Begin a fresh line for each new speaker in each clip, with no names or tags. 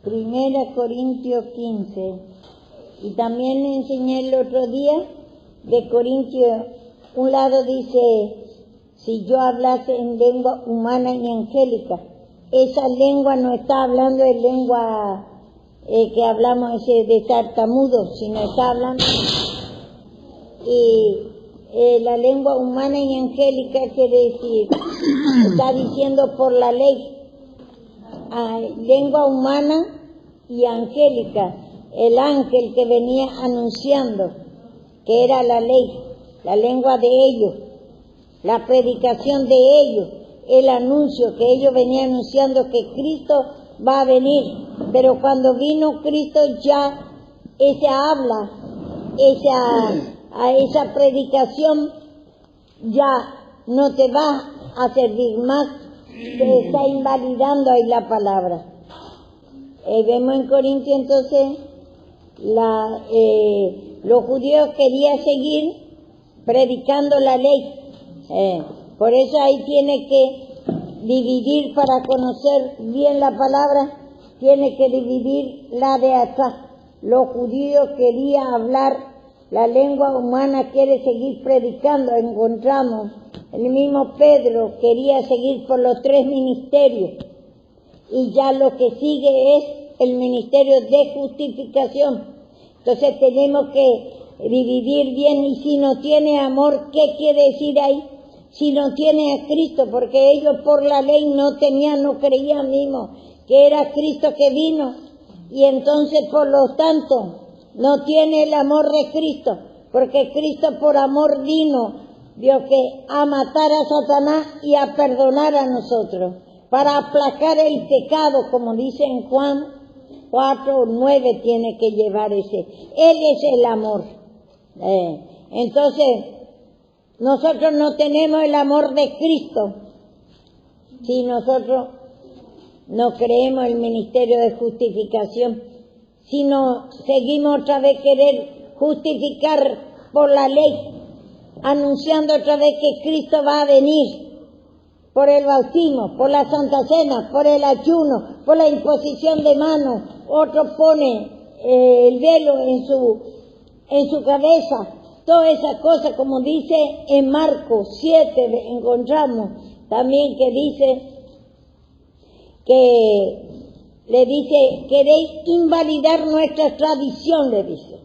Primera Corintios 15. Y también le enseñé el otro día de Corintios, un lado dice, si yo hablase en lengua humana y angélica, esa lengua no está hablando de lengua que hablamos de tartamudos, sino está hablando la lengua humana y angélica, quiere decir, está diciendo por la ley, lengua humana y angélica, el ángel que venía anunciando, que era la ley, la lengua de ellos, la predicación de ellos, el anuncio que ellos venían anunciando que Cristo va a venir, pero cuando vino Cristo ya esa habla, esa predicación ya no te va a servir más, se está invalidando ahí la palabra. Vemos en Corintios entonces los judíos querían seguir predicando la ley, por eso ahí tiene que dividir, para conocer bien la palabra, tiene que dividir la de acá. Los judíos querían hablar la lengua humana, quiere seguir predicando. Encontramos el mismo Pedro quería seguir por los 3 ministerios, y ya lo que sigue es el ministerio de justificación. Entonces tenemos que dividir bien, y si no tiene amor, ¿qué quiere decir ahí? Si no tiene a Cristo, porque ellos por la ley no creían mismo que era Cristo que vino, y entonces por lo tanto no tiene el amor de Cristo, porque Cristo por amor vino, Dios, que a matar a Satanás y a perdonar a nosotros, para aplacar el pecado, como dice en Juan 4:9, tiene que llevar ese. Él es el amor. Entonces, nosotros no tenemos el amor de Cristo si nosotros no creemos el ministerio de justificación, si no seguimos otra vez querer justificar por la ley, anunciando otra vez que Cristo va a venir por el bautismo, por la Santa Cena, por el ayuno, por la imposición de manos. Otro pone el velo en su cabeza. Todas esas cosas, como dice en Marcos 7, encontramos también que dice, le dice, queréis invalidar nuestra tradición, le dice.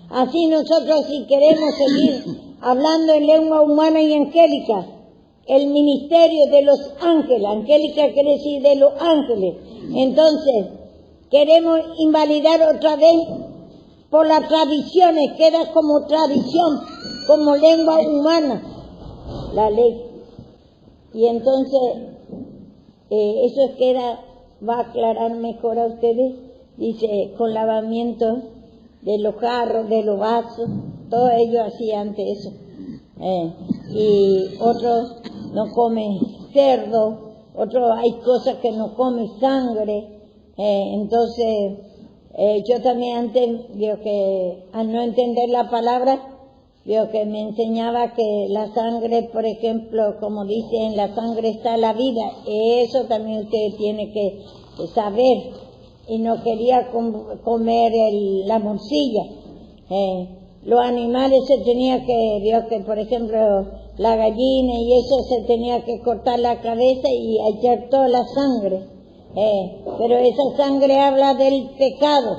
Así nosotros, si queremos seguir hablando en lengua humana y angélica, el ministerio de los ángeles, angélica quiere decir de los ángeles, entonces queremos invalidar otra vez por las tradiciones, queda como tradición, como lengua humana, la ley. Y entonces, eso va a aclarar mejor a ustedes, dice, con lavamiento de los jarros, de los vasos, todo ello hacían antes eso. Y otros no comen cerdo, otros hay cosas que no comen sangre. Entonces, yo también antes, que al no entender la palabra, que me enseñaba que la sangre, por ejemplo, como dice, en la sangre está la vida. Eso también usted tiene que saber. Y no quería comer la morcilla. Los animales se tenía que, por ejemplo, la gallina y eso se tenía que cortar la cabeza y echar toda la sangre. Pero esa sangre habla del pecado,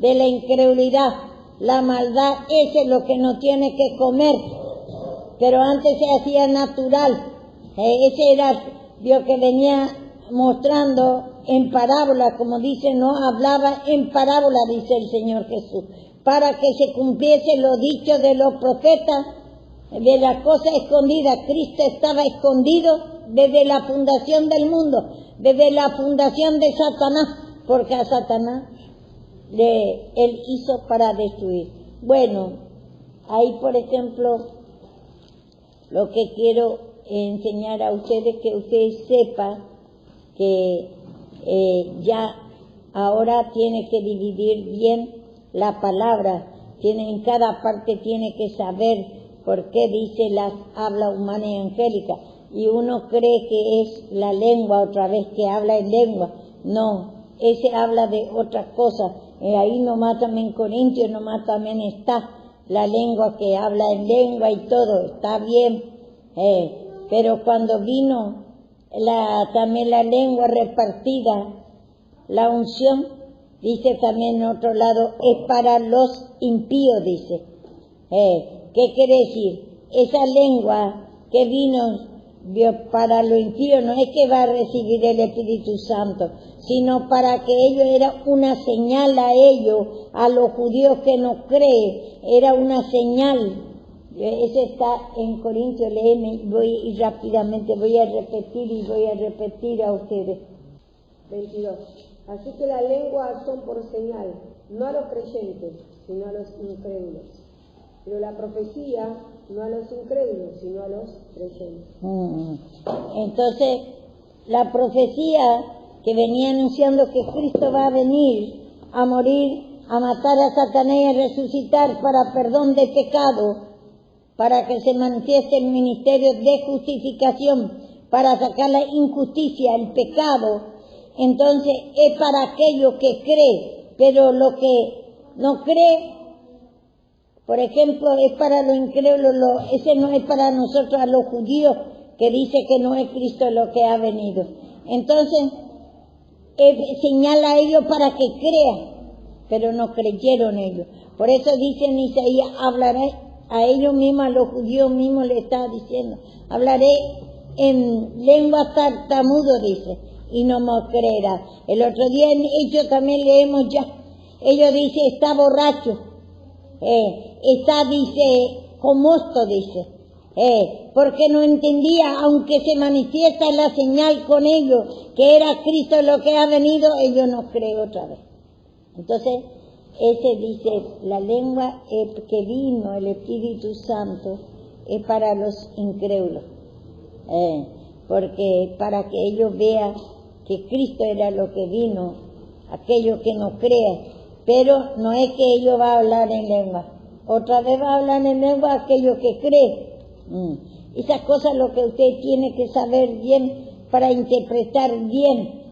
de la incredulidad, la maldad. Eso es lo que no tiene que comer. Pero antes se hacía natural. Ese era Dios que venía mostrando en parábola, como dice, no hablaba en parábola, dice el Señor Jesús, para que se cumpliese lo dicho de los profetas, de las cosas escondidas. Cristo estaba escondido desde la fundación del mundo, desde la fundación de Satanás, porque a Satanás él hizo para destruir. Bueno, ahí por ejemplo, lo que quiero enseñar a ustedes, que ustedes sepan que ya ahora tiene que dividir bien la palabra, en cada parte tiene que saber por qué dice las habla humana y angélica, y uno cree que es la lengua otra vez que habla en lengua. No, ese habla de otras cosas. Ahí nomás también en Corintios, nomás también está la lengua que habla en lengua y todo, está bien. Pero cuando vino también la lengua repartida, la unción, dice también en otro lado, es para los impíos, dice. ¿Qué quiere decir? Esa lengua que vino para los impíos no es que va a recibir el Espíritu Santo, sino para que ellos era una señal a ellos, a los judíos que no creen, era una señal. Eso está en Corintios, léeme, voy rápidamente, voy a repetir a ustedes.
22. Así que las lenguas son por señal, no a los creyentes, sino a los incrédulos. Pero la profecía no a los incrédulos, sino a los creyentes.
Entonces, la profecía que venía anunciando que Cristo va a venir a morir, a matar a Satanás y a resucitar para perdón de pecado, para que se manifieste el ministerio de justificación, para sacar la injusticia, el pecado. Entonces, es para aquellos que creen, pero lo que no cree, por ejemplo, es para los incrédulos, ese no es para nosotros, a los judíos, que dice que no es Cristo lo que ha venido. Entonces, señala a ellos para que crean, pero no creyeron ellos. Por eso dice en Isaías, hablaré a ellos mismos, a los judíos mismos le está diciendo, hablaré en lengua tartamudo, dice, y no me creerá. El otro día en Hechos también leemos ya, ellos dicen, está borracho. Está, dice, con mosto, dice, porque no entendía, aunque se manifiesta la señal con ellos, que era Cristo lo que ha venido, ellos no creen otra vez. Entonces, ese dice, la lengua que vino el Espíritu Santo es para los incrédulos, porque para que ellos vean que Cristo era lo que vino, aquellos que no crean. Pero no es que ellos van a hablar en lengua. Otra vez va a hablar en lengua aquellos que creen. Esas cosas lo que usted tiene que saber bien para interpretar bien.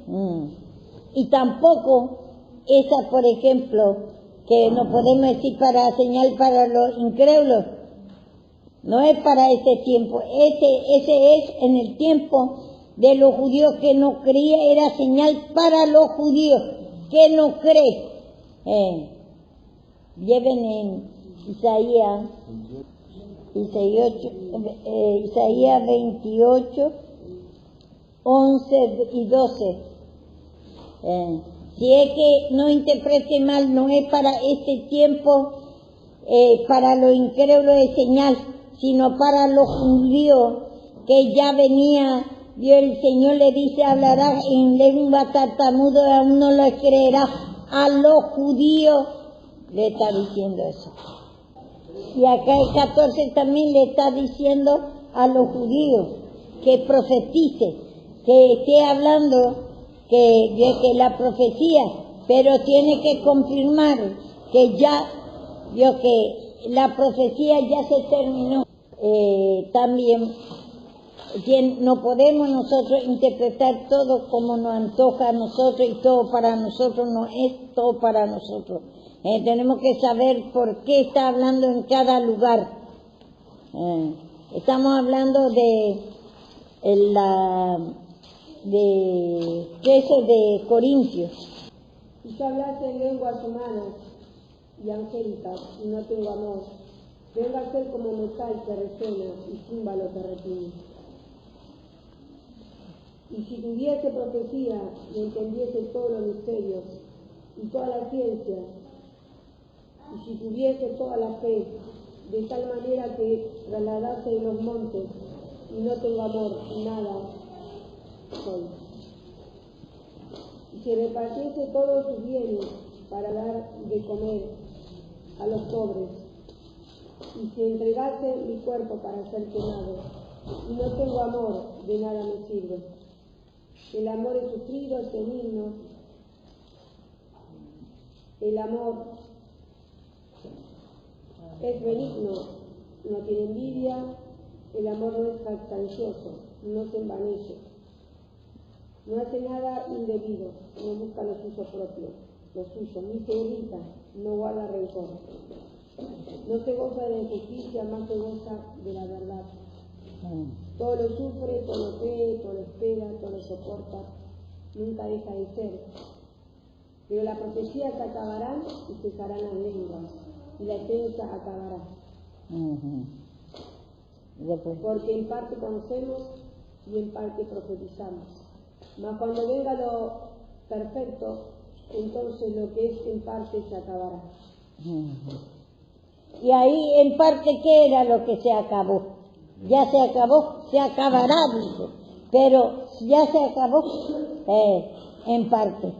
Y tampoco esa, por ejemplo, que no podemos decir para señal para los incrédulos. No es para ese tiempo. Ese es en el tiempo de los judíos que no creían, era señal para los judíos que no creen. Lleven en Isaías 28, 11 y 12. Si es que no interprete mal, no es para este tiempo, para los incrédulos de señal, sino para los judíos que ya venía. Dios el Señor le dice, hablará en lengua tartamudo, aún no lo creerá. A los judíos le está diciendo eso. Y acá el 14 también le está diciendo a los judíos que profetice, que esté hablando de que la profecía, pero tiene que confirmar que ya, que la profecía ya se terminó. También no podemos nosotros interpretar todo como nos antoja a nosotros y todo para nosotros, no es todo para nosotros. Tenemos que saber por qué está hablando en cada lugar. Estamos hablando de Corintios.
Si yo hablase en lenguas humanas y angélicas y no tengo amor, vengo a ser como metal que resuena y címbalo que retiene. Y si tuviese profecía y entendiese todos los misterios y toda la ciencia, y si tuviese toda la fe, de tal manera que trasladase en los montes, y no tengo amor, nada soy. Y si repartiese todos sus bienes para dar de comer a los pobres, y si entregase mi cuerpo para ser quemado, y no tengo amor, de nada me sirve. El amor es sufrido, es benigno. El amor es benigno, no tiene envidia. El amor no es jactancioso, no se envanece, no hace nada indebido, no busca lo suyo propio, lo suyo, ni se irrita, no guarda rencor. No se goza de la injusticia, más se goza de la verdad. Todo lo sufre, todo lo cree, todo lo espera, todo lo soporta, nunca deja de ser. Pero la profecía se acabarán y cesarán las lenguas, y la esencia acabará. Porque en parte conocemos y en parte profetizamos. Mas cuando venga lo perfecto, entonces lo que es en parte se acabará.
Y ahí en parte, ¿qué era lo que se acabó? Ya se acabó, se acabará, dice, pero ya se acabó en parte.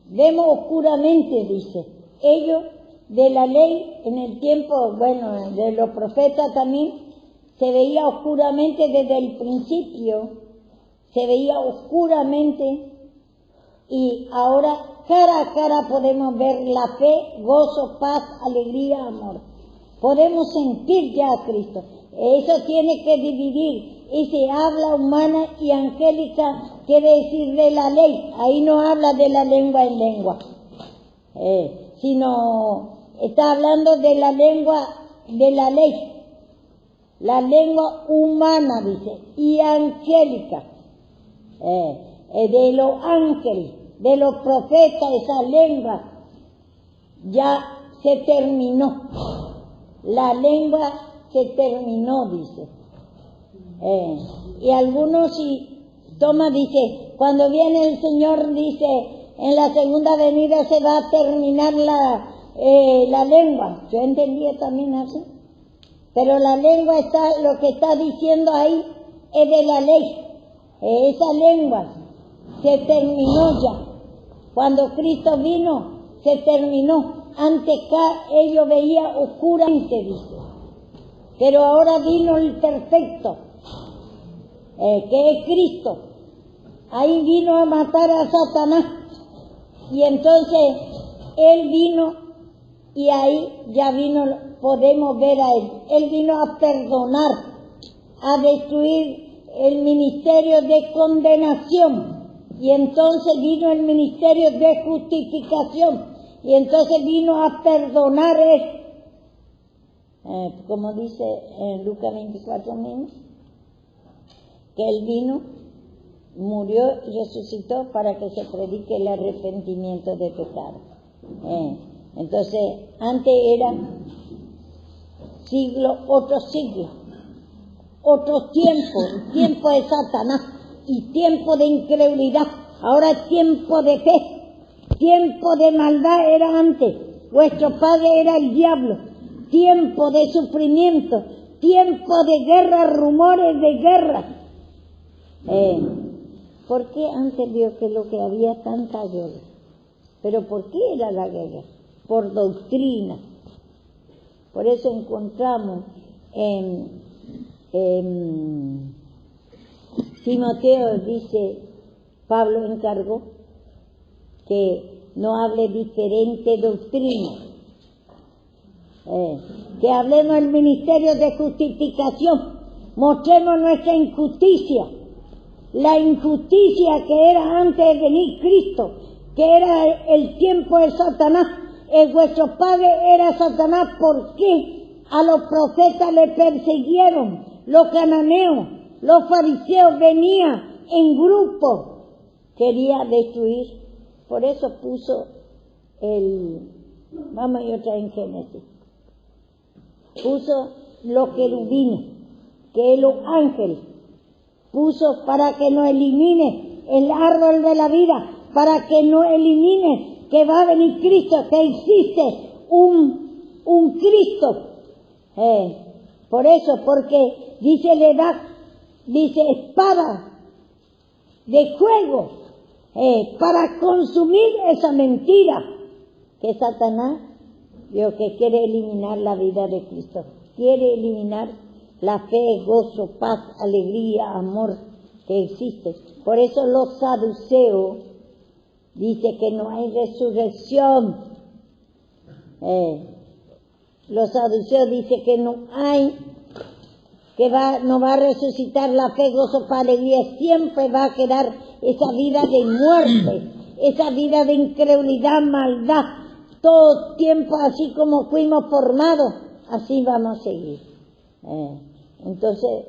Vemos oscuramente, dice, ellos de la ley en el tiempo, bueno, de los profetas también, se veía oscuramente desde el principio, se veía oscuramente, y ahora cara a cara podemos ver la fe, gozo, paz, alegría, amor. Podemos sentir ya a Cristo. Eso tiene que dividir. Ese habla humana y angélica quiere decir de la ley. Ahí no habla de la lengua en lengua, sino está hablando de la lengua de la ley. La lengua humana, dice, y angélica. De los ángeles, de los profetas, esa lengua ya se terminó. La lengua se terminó, dice. Y algunos si toma, dice, cuando viene el Señor, dice, en la segunda venida se va a terminar la lengua. Yo entendía también así. Pero la lengua está, lo que está diciendo ahí es de la ley. Esa lengua se terminó ya. Cuando Cristo vino, se terminó. Antes acá ellos veían oscuramente, dice. Pero ahora vino el perfecto, que es Cristo. Ahí vino a matar a Satanás. Y entonces Él vino y ahí ya vino, podemos ver a Él. Él vino a perdonar, a destruir el ministerio de condenación. Y entonces vino el ministerio de justificación. Y entonces vino a perdonar Él. Como dice en Lucas 24 mismo, que Él vino, murió y resucitó para que se predique el arrepentimiento de pecado. Entonces, antes era siglo, otros tiempos, tiempo de Satanás y tiempo de incredulidad. Ahora es tiempo de fe, tiempo de maldad era antes. Vuestro padre era el diablo. Tiempo de sufrimiento, tiempo de guerra, rumores de guerra. ¿Por qué antes vio que lo que había tanta guerra? ¿Pero por qué era la guerra? Por doctrina. Por eso encontramos en Timoteo, dice, Pablo encargó que no hable diferente doctrina. Que hablemos del ministerio de justificación, mostremos nuestra injusticia, la injusticia que era antes de venir Cristo, que era el tiempo de Satanás. Vuestro padre era Satanás. ¿Por qué? A los profetas le persiguieron, los cananeos, los fariseos venían en grupo, quería destruir. Por eso puso vamos a ir otra en Génesis. Puso los querubines, que es los ángeles. Puso para que no elimine el árbol de la vida, para que no elimine que va a venir Cristo, que existe un Cristo. Por eso, porque dice le da, dice espada de fuego, para consumir esa mentira que Satanás vio que quiere eliminar la vida de Cristo, quiere eliminar la fe, gozo, paz, alegría, amor que existe. Por eso los saduceos dicen que no hay resurrección. Los saduceos dicen que no hay, que no va a resucitar la fe, gozo, paz, alegría. Siempre va a quedar esa vida de muerte, esa vida de incredulidad, maldad, todo tiempo así como fuimos formados, así vamos a seguir. Entonces,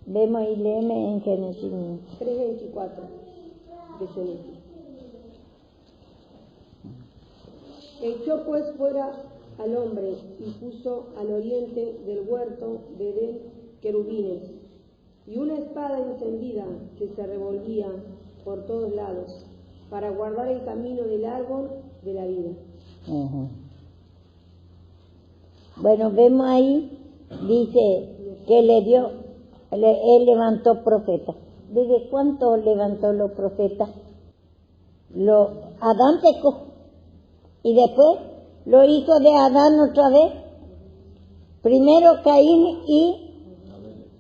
vemos y leemos en Génesis
3:24 de Génesis. Echó pues fuera al hombre y puso al oriente del huerto de Edén querubines y una espada encendida que se revolvía por todos lados para guardar el camino del árbol de la vida.
Bueno, vemos ahí, dice que él levantó profetas. ¿Desde cuánto levantó los profetas? Adán pecó. Y después, los hijos de Adán otra vez. Primero Caín y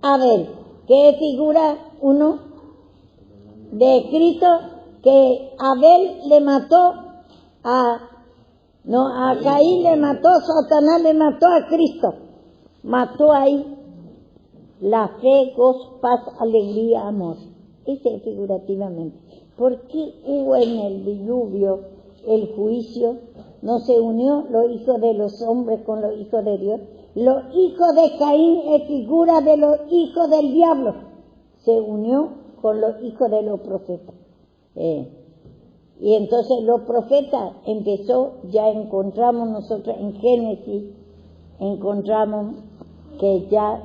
Abel. ¿Qué figura uno? De Cristo, que Abel le mató a Caín le mató, Satanás le mató a Cristo. Mató ahí la fe, gozo, paz, alegría, amor. Ese es figurativamente. ¿Por qué hubo en el diluvio el juicio? ¿No se unió los hijos de los hombres con los hijos de Dios? Los hijos de Caín es figura de los hijos del diablo. Se unió con los hijos de los profetas. Y entonces los profetas ya encontramos nosotros en Génesis, encontramos que ya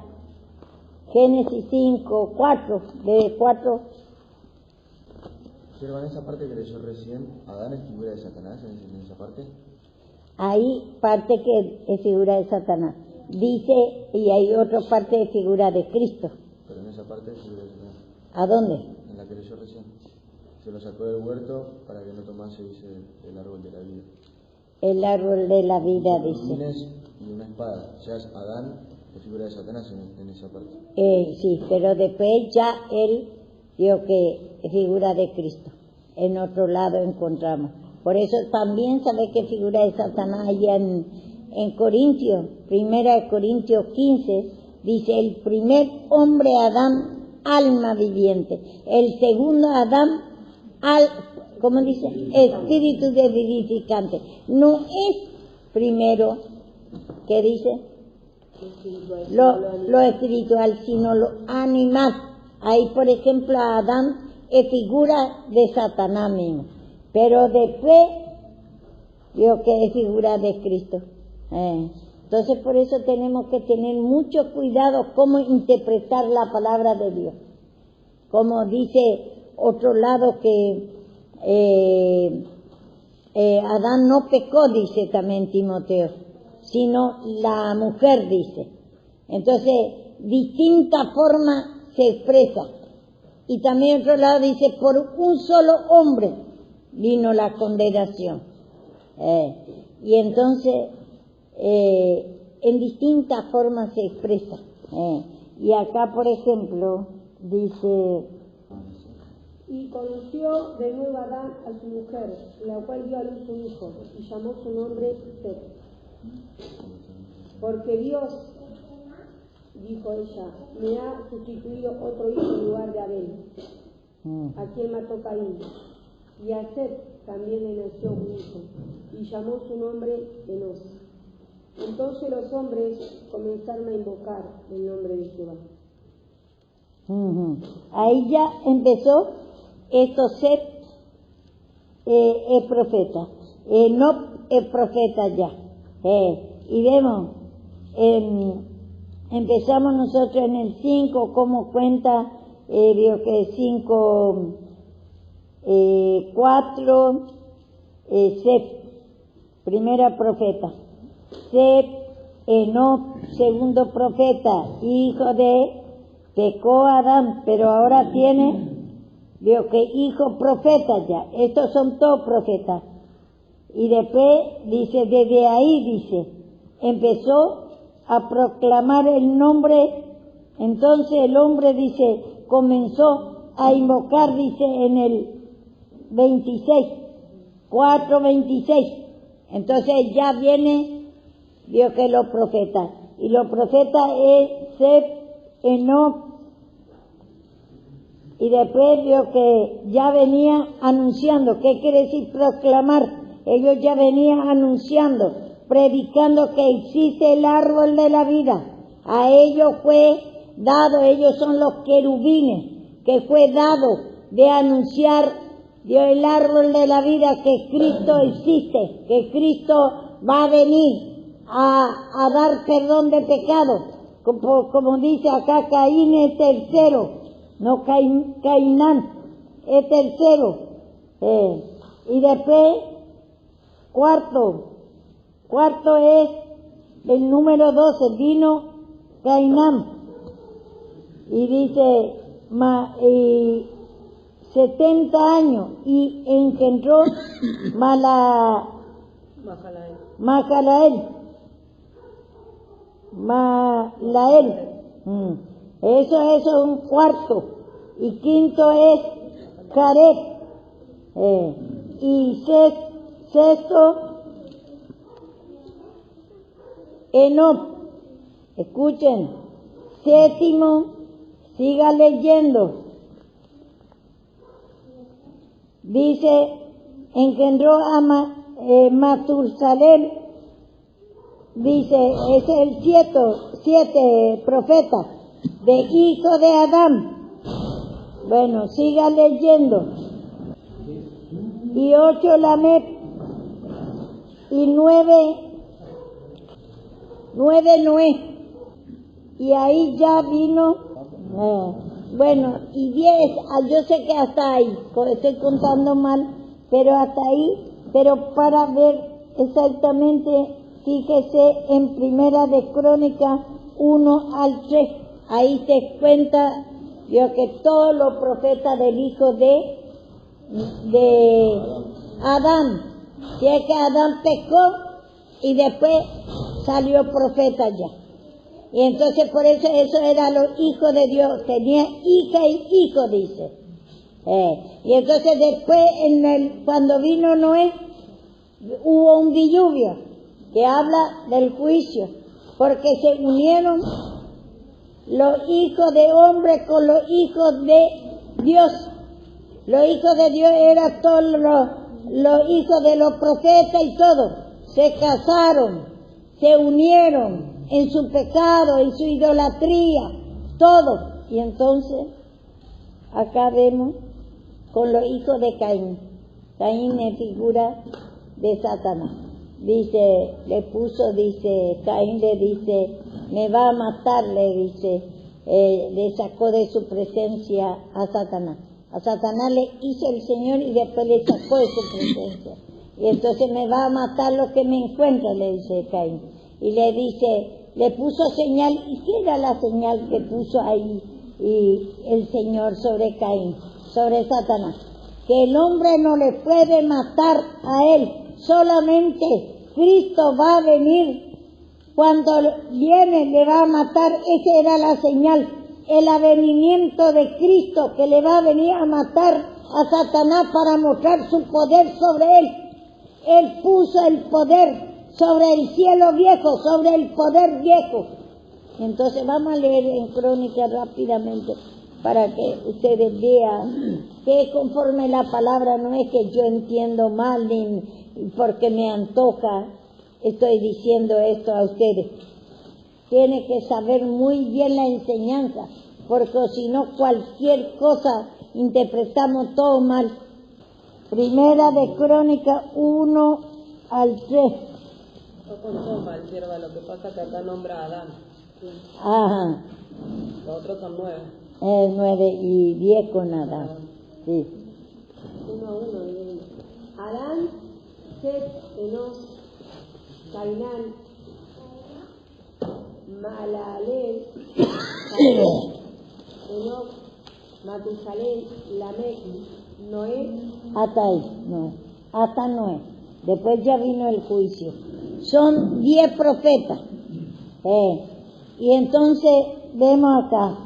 Génesis 5, 4, de 4.
Pero en esa parte que leyó recién, ¿Adán es figura de Satanás en esa parte?
Hay parte que es figura de Satanás. Dice, y hay otra parte de figura de Cristo.
Pero en esa parte es figura de Satanás.
¿A dónde?
En la que leyó recién. Se lo sacó del huerto para que no tomase, dice, el árbol de la vida.
El árbol de la vida, dice.
Y una espada. Ya es Adán, es figura de Satanás en esa parte.
Sí, pero después ya él dijo que es figura de Cristo. En otro lado encontramos. Por eso también sabe que figura de Satanás allá en Corintios, 1 Corintios 15, dice el primer hombre Adán, alma viviente. El segundo Adán, ¿cómo dice? Espíritu de vivificante. No es primero, ¿qué dice? Lo espiritual, sino lo animal. Ahí, por ejemplo, Adán es figura de Satanás mismo. Pero después, yo que es figura de Cristo. Entonces, por eso tenemos que tener mucho cuidado cómo interpretar la palabra de Dios. Como dice otro lado que Adán no pecó, dice también Timoteo, sino la mujer, dice. Entonces, distinta forma se expresa. Y también otro lado dice, por un solo hombre vino la condenación. Y entonces, en distintas formas se expresa. Y acá, por ejemplo, dice...
Y conoció de nuevo Adán a su mujer, la cual dio a luz un hijo, y llamó su nombre Set. Porque Dios, dijo ella, me ha sustituido otro hijo en lugar de Abel, a quien mató Caín. Y a Set también le nació un hijo, y llamó su nombre Enos. Entonces los hombres comenzaron a invocar el nombre de Jehová.
Ahí ya empezó, esto Set es profeta, no es profeta ya. Y vemos, empezamos nosotros en el 5, como cuenta, digo que 5, 4, Set, primera profeta. Set, Enoc, segundo profeta, hijo de, pecó Adán, pero ahora tiene, digo que hijo profeta ya, estos son todos profetas. Y después, dice, desde ahí, dice, empezó a proclamar el nombre, entonces el hombre, dice, comenzó a invocar, dice, en el 26, 4:26. Entonces ya viene, digo que los profetas, y los profetas es Set, Enoc, Y después vio que ya venía anunciando. ¿Qué quiere decir proclamar? Ellos ya venían anunciando, predicando que existe el árbol de la vida. A ellos fue dado, ellos son los querubines, que fue dado de anunciar el árbol de la vida, que Cristo existe, que Cristo va a venir a dar perdón de pecado. Como dice acá, Caín es tercero. No Cainán, es tercero. Y después, cuarto es el número 12, vino Cainán. Y dice, 70 años, y engendró Mahalael. Eso es un cuarto. Y quinto es Jared. Y sexto, Enoc. Escuchen. Séptimo, siga leyendo. Dice, engendró a Matusalén. Dice, es el siete profetas de hijo de Adán. Bueno, siga leyendo. Y 8 Lamec. Y 9 Noé. Y ahí ya vino. Bueno, y 10, yo sé que hasta ahí, estoy contando mal, pero hasta ahí, pero para ver exactamente, fíjese en Primera de Crónicas 1 al 3, ahí se cuenta que todos los profetas del hijo de Adán, si es que Adán pecó y después salió profeta ya. Y entonces por eso eran los hijos de Dios, tenía hija y hijo, dice. Y entonces después, cuando vino Noé, hubo un diluvio que habla del juicio, porque se unieron los hijos de hombre con los hijos de Dios. Los hijos de Dios eran todos los hijos de los profetas y todo. Se casaron, se unieron en su pecado, en su idolatría, todo. Y entonces, acá vemos con los hijos de Caín. Caín es figura de Satanás. Dice, Caín le dice, me va a matar, le sacó de su presencia a Satanás. A Satanás le hizo el Señor y después le sacó de su presencia. Y entonces me va a matar lo que me encuentra, le dice Caín. Y le puso señal. ¿Y qué era la señal que puso ahí y el Señor sobre Caín, sobre Satanás? Que el hombre no le puede matar a él, solamente Cristo va a venir. Cuando viene le va a matar. Esa era la señal, el avenimiento de Cristo, que le va a venir a matar a Satanás para mostrar su poder sobre él. Él puso el poder sobre el cielo viejo, sobre el poder viejo. Entonces vamos a leer en Crónicas rápidamente para que ustedes vean que conforme la palabra, no es que yo entiendo mal ni porque me antoja, estoy diciendo esto a ustedes. Tiene que saber muy bien la enseñanza, porque si no cualquier cosa interpretamos todo mal. Primera de Crónicas 1 al 3.
No contó mal, sierva, lo que pasa que acá nombra a Adán.
Ajá.
Los otros son 9.
9 y 10 con Adán. Sí.
1 a 1. Adán, Set, Enoc, Cainán, Mahalalel, Enoc, Matusalén, Lamec, Noé.
Hasta ahí, no. Hasta Noé. Después ya vino el juicio. Son 10 profetas. Y entonces vemos acá.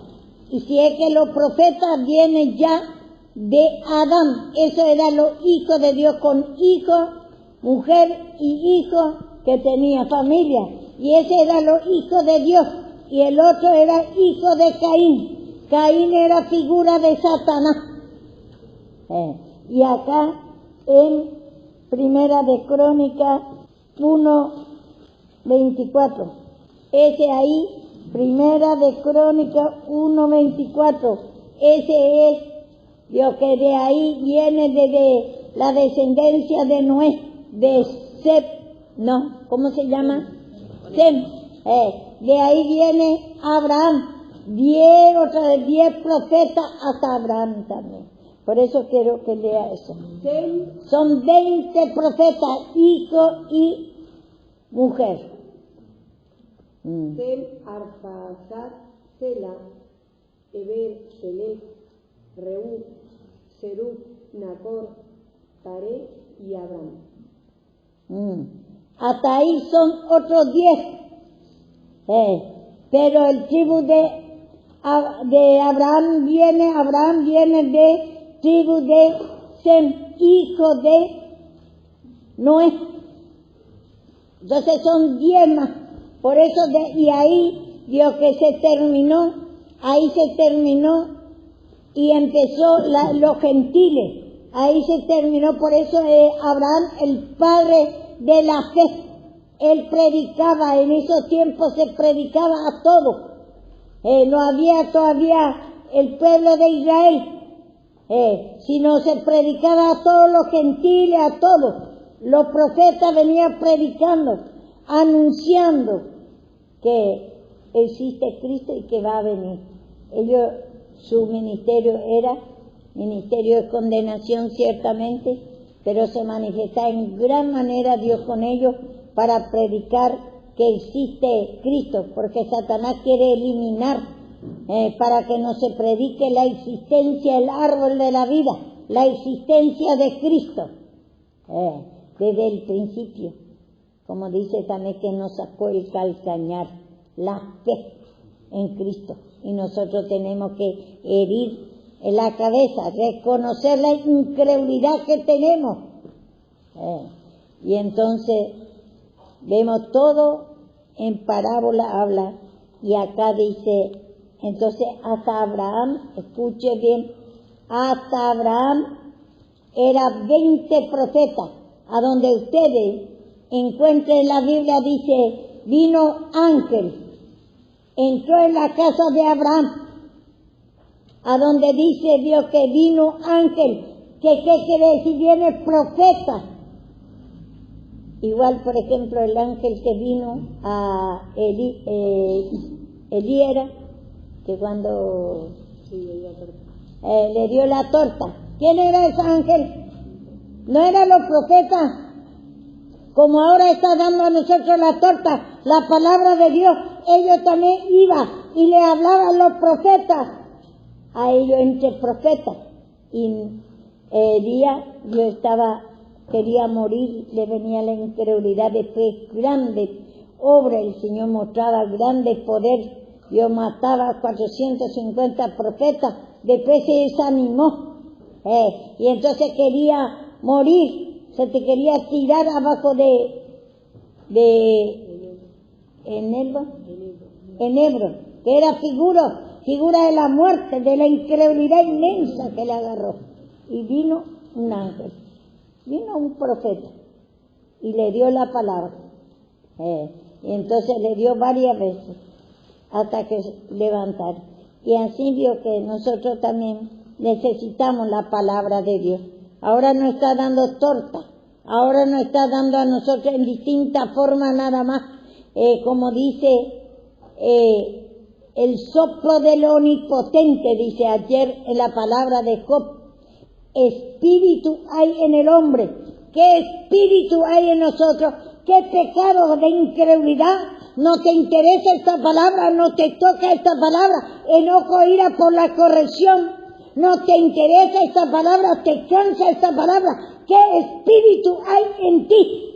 Y si es que los profetas vienen ya de Adán, eso eran los hijos de Dios, con hijo, mujer y hijo que tenía familia. Y ese eran los hijos de Dios. Y el otro era hijo de Caín. Caín era figura de Satanás. Y acá en Primera de Crónicas 1:24. Ese ahí, Primera de Crónicas 1:24. Ese es Dios, que de ahí viene de la descendencia de Noé, de Sep, no, ¿cómo se llama? Sem. De ahí viene Abraham. 10 profetas hasta Abraham también. Por eso quiero que lea eso. Son 20 profetas, hijo y mujer.
Sem, Arphaxad, Sela, Eber, Peleg, Reú, Serug, Nacor, Taré y Abraham.
Hasta ahí son otros 10. Pero el tribu de Abraham viene de tribu de Sem, hijo de Noé. Entonces son 10 más. Por eso y ahí Dios que se terminó, y empezó los gentiles. Ahí se terminó, por eso Abraham, el padre de la fe. Él predicaba, en esos tiempos se predicaba a todos. No había todavía el pueblo de Israel, sino se predicaba a todos los gentiles, a todos. Los profetas venían predicando, anunciando que existe Cristo y que va a venir. Su ministerio era ministerio de condenación ciertamente, pero se manifiesta en gran manera Dios con ellos para predicar que existe Cristo, porque Satanás quiere eliminar para que no se predique la existencia del árbol de la vida, la existencia de Cristo, desde el principio, como dice también que nos sacó el calcañar, la fe en Cristo, y nosotros tenemos que herir en la cabeza, reconocer la incredulidad que tenemos, y entonces vemos todo en parábola habla, y acá dice, entonces hasta Abraham, escuche bien, hasta Abraham era 20 profetas, a donde ustedes encuentren la Biblia dice, vino ángel, entró en la casa de Abraham, a donde dice Dios que vino ángel, que qué quiere decir, viene profeta. Igual, por ejemplo, el ángel que vino a Eliera, que cuando le dio la torta. ¿Quién era ese ángel? ¿No eran los profetas? Como ahora está dando a nosotros la torta, la palabra de Dios, ellos también iban y le hablaban los profetas, a ellos entre profetas. Y Elías, quería morir, le venía la incredulidad, después grande obra, el Señor mostraba grande poder, Dios mataba a 450 profetas, después se desanimó, y entonces quería morir, se te quería tirar abajo de Enebro, que era figura de la muerte, de la incredulidad inmensa que le agarró, y vino un ángel. Vino un profeta y le dio la palabra. Y entonces le dio varias veces hasta que levantara. Y así vio que nosotros también necesitamos la palabra de Dios. Ahora nos está dando torta. Ahora nos está dando a nosotros en distintas formas nada más. Como dice el soplo del omnipotente, dice ayer en la palabra de Job. Espíritu hay en el hombre. ¿Qué espíritu hay en nosotros? ¿Qué pecado de incredulidad? ¿No te interesa esta palabra? ¿No te toca esta palabra? Enojo, ira por la corrección. ¿No te interesa esta palabra? ¿Te cansa esta palabra? ¿Qué espíritu hay en ti?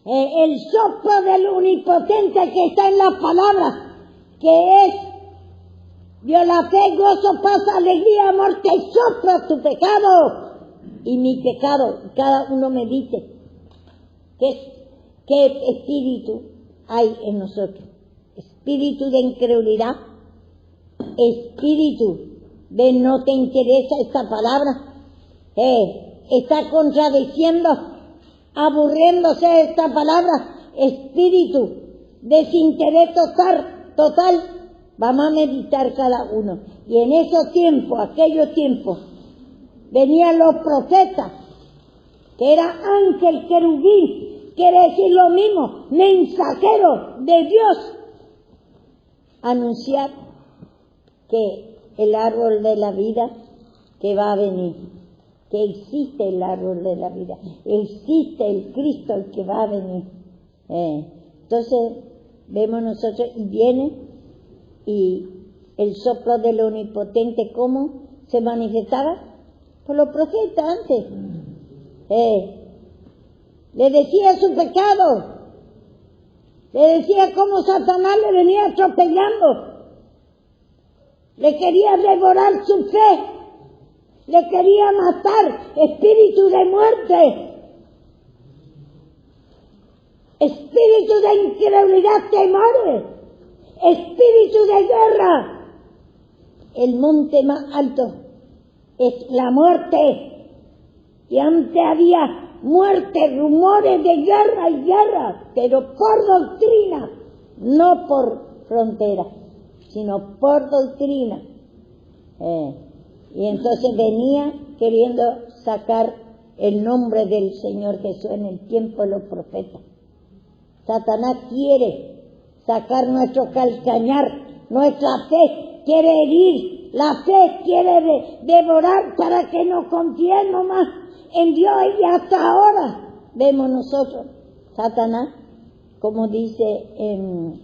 El soplo del omnipotente que está en la palabra, que es Dios, la fe, gozo, paz, alegría, amor, te sopla tu pecado y mi pecado. Cada uno me dice qué espíritu hay en nosotros. Espíritu de incredulidad, espíritu de no te interesa esta palabra, está contradiciendo, aburriéndose de esta palabra, espíritu, desinterés total, vamos a meditar cada uno. Y en esos tiempos, aquellos tiempos, venían los profetas, que era ángel querubín, quiere decir lo mismo, mensajero de Dios, anunciar que el árbol de la vida que va a venir, que existe el árbol de la vida, existe el Cristo el que va a venir. Entonces vemos nosotros y viene, y el soplo del Omnipotente, ¿cómo se manifestaba? Por los profetas antes. Le decía su pecado, le decía cómo Satanás le venía atropellando, le quería devorar su fe, le quería matar, espíritu de muerte, espíritu de incredulidad, temores, espíritu de guerra. El monte más alto es la muerte. Y antes había muerte, rumores de guerra y guerra, pero por doctrina, no por frontera, sino por doctrina. Y entonces venía queriendo sacar el nombre del Señor Jesús en el tiempo de los profetas. Satanás quiere sacar nuestro calcañar, nuestra fe, quiere herir, la fe quiere devorar para que no confiemos más en Dios. Y hasta ahora vemos nosotros, Satanás, como dice en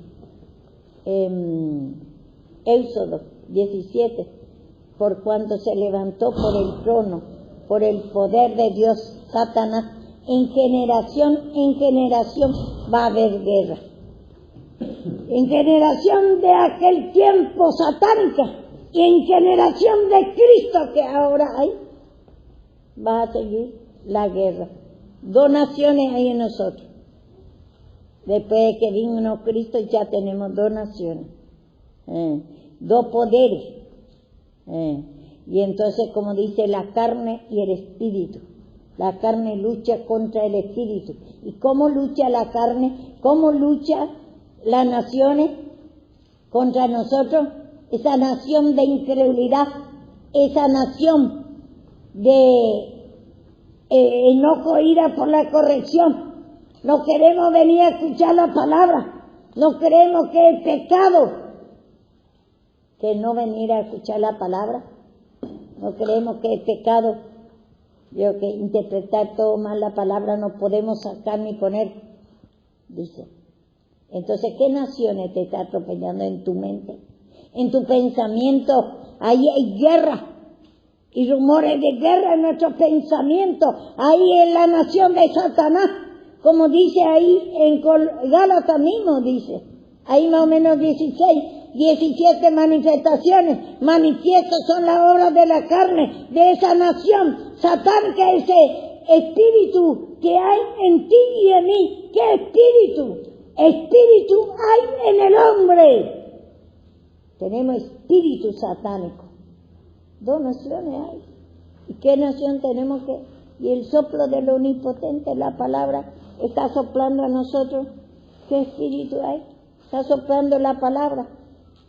Éxodo 17, por cuanto se levantó por el trono, por el poder de Dios, Satanás, en generación va a haber guerra. En generación de aquel tiempo satánica y en generación de Cristo que ahora hay, va a seguir la guerra. Dos naciones hay en nosotros. Después de que vino Cristo ya tenemos dos naciones, dos poderes. Y entonces, como dice, la carne y el espíritu. La carne lucha contra el espíritu. ¿Y cómo lucha la carne? ¿Cómo lucha las naciones contra nosotros? Esa nación de incredulidad, esa nación de enojo, ira por la corrección. No queremos venir a escuchar la palabra. No queremos que el pecado, que no venir a escuchar la palabra. No queremos que el pecado, que interpretar todo mal la palabra no podemos sacar ni poner, dice. Entonces, ¿qué naciones te está atropellando en tu mente? En tu pensamiento, ahí hay guerra y rumores de guerra en nuestro pensamiento. Ahí es la nación de Satanás, como dice ahí en Gálatas mismo, dice. Ahí más o menos 17 manifestaciones. Manifiestos son las obras de la carne, de esa nación satánica, ese espíritu que hay en ti y en mí. ¿Qué espíritu? Espíritu hay en el hombre. Tenemos espíritu satánico. Dos naciones hay. ¿Y qué nación tenemos que? Y el soplo del Omnipotente, la palabra, está soplando a nosotros. ¿Qué espíritu hay? Está soplando la palabra.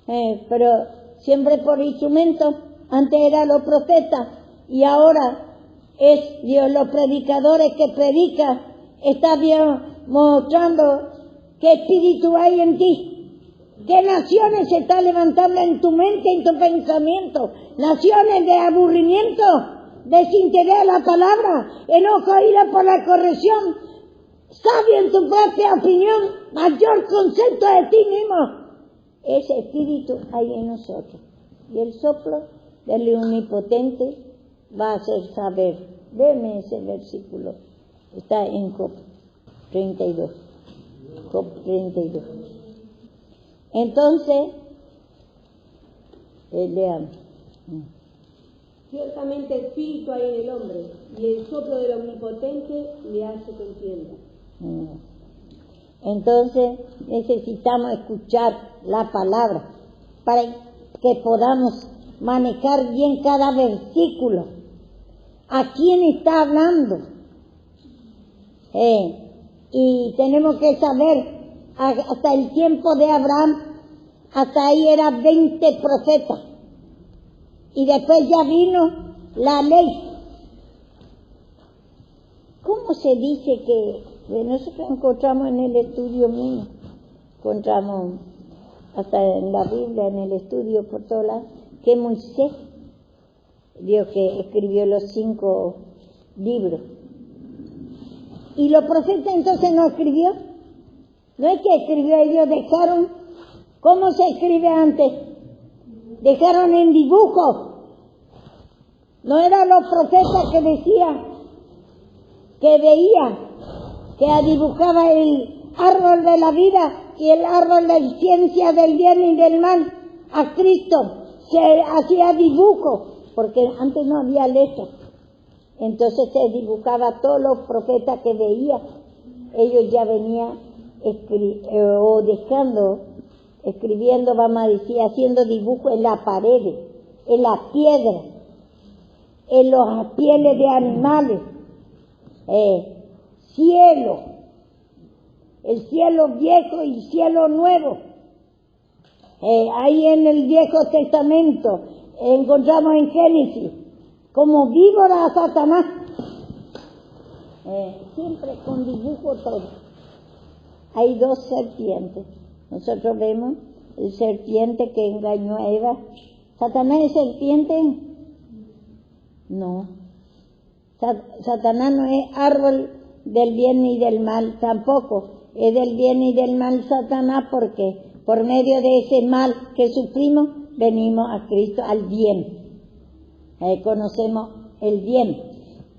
Pero siempre por instrumento. Antes eran los profetas y ahora es Dios, los predicadores que predican. Está Dios mostrando qué espíritu hay en ti. ¿Qué naciones se están levantando en tu mente, en tu pensamiento? Naciones de aburrimiento, desinterés a la palabra, enojo, ira por la corrección, sabio en tu propia opinión, mayor concepto de ti mismo. Ese espíritu hay en nosotros. Y el soplo del Omnipotente va a hacer saber. Deme ese versículo. Está en Job 32. Job 32. Entonces, leamos.
Ciertamente espíritu hay en el hombre, y el soplo del Omnipotente le hace que entienda.
Entonces, necesitamos escuchar la palabra. que podamos manejar bien cada versículo. ¿A quién está hablando? Y tenemos que saber, hasta el tiempo de Abraham, hasta ahí eran 20 profetas. Y después ya vino la ley. ¿Cómo se dice que nosotros encontramos en el estudio mío? Encontramos hasta en la Biblia, en el estudio por todas lados, que Moisés, Dios que escribió los 5 libros. ¿Y los profetas entonces no escribió? No es que escribió, ellos dejaron. ¿Cómo se escribe antes? Dejaron en dibujo. No eran los profetas que decían, que veía, que dibujaba el árbol de la vida y el árbol de la ciencia del bien y del mal. A Cristo se hacía dibujo, porque antes no había letra. Entonces se dibujaba todos los profetas que veía. Ellos ya venían escribiendo, vamos a decir, haciendo dibujo en la pared, en la piedra, en las pieles de animales. Cielo, el cielo viejo y cielo nuevo. Ahí en el Viejo Testamento encontramos en Génesis como víbora a Satanás, siempre con dibujo todo. Hay 2 serpientes. Nosotros vemos el serpiente que engañó a Eva. ¿Satanás es serpiente? No. Satanás no es árbol del bien y del mal, tampoco. Es del bien y del mal Satanás, porque por medio de ese mal que sufrimos, venimos a Cristo, al bien. Conocemos el bien.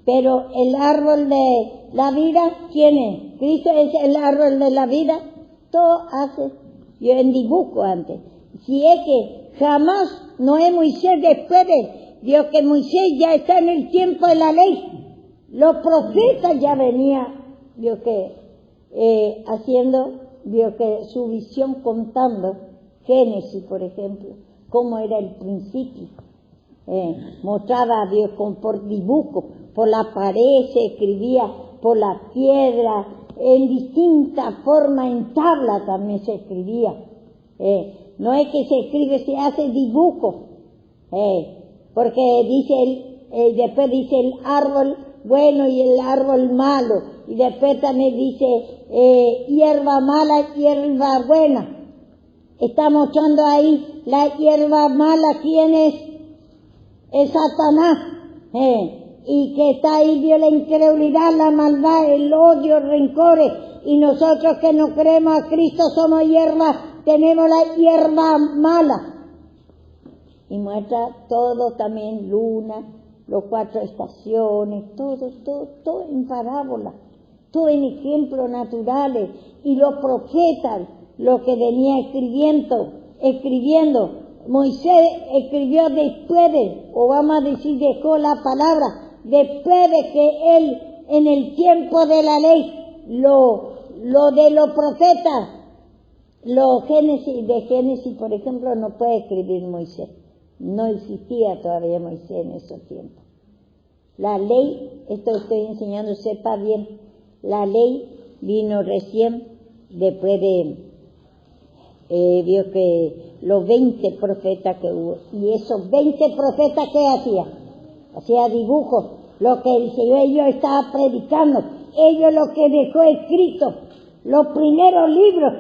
Pero el árbol de la vida, ¿quién es? Cristo es el árbol de la vida. Todo hace, yo en dibujo antes. Si es que jamás no es Moisés después de Dios, que Moisés ya está en el tiempo de la ley. Los profetas ya venían, Dios que haciendo, Dios que su visión contando, Génesis por ejemplo, cómo era el principio. Mostraba a Dios por dibujo, por la pared se escribía, por la piedra, en distintas formas, en tabla también se escribía. No es que se escribe, se hace dibujo. Porque dice después dice el árbol bueno y el árbol malo, y después también dice hierba mala, hierba buena. Está mostrando ahí la hierba mala, ¿quién es? Es Satanás, y que está ahí Dios, la incredulidad, la maldad, el odio, el rencor, y nosotros que no creemos a Cristo somos hierba, tenemos la hierba mala. Y muestra todo también, luna, los 4 estaciones, todo en parábola, todo en ejemplos naturales. Y los profetas, lo que venía escribiendo, Moisés escribió después o vamos a decir, dejó la palabra, después de que él, en el tiempo de la ley, lo de los profetas, de Génesis, por ejemplo, no puede escribir Moisés. No existía todavía Moisés en esos tiempos. La ley, esto estoy enseñando, sepa bien, la ley vino recién después de, vio que los 20 profetas que hubo, y esos 20 profetas, ¿qué hacían? Hacía dibujos, lo que el Señor ellos estaba predicando, ellos lo que dejó escrito, los primeros libros.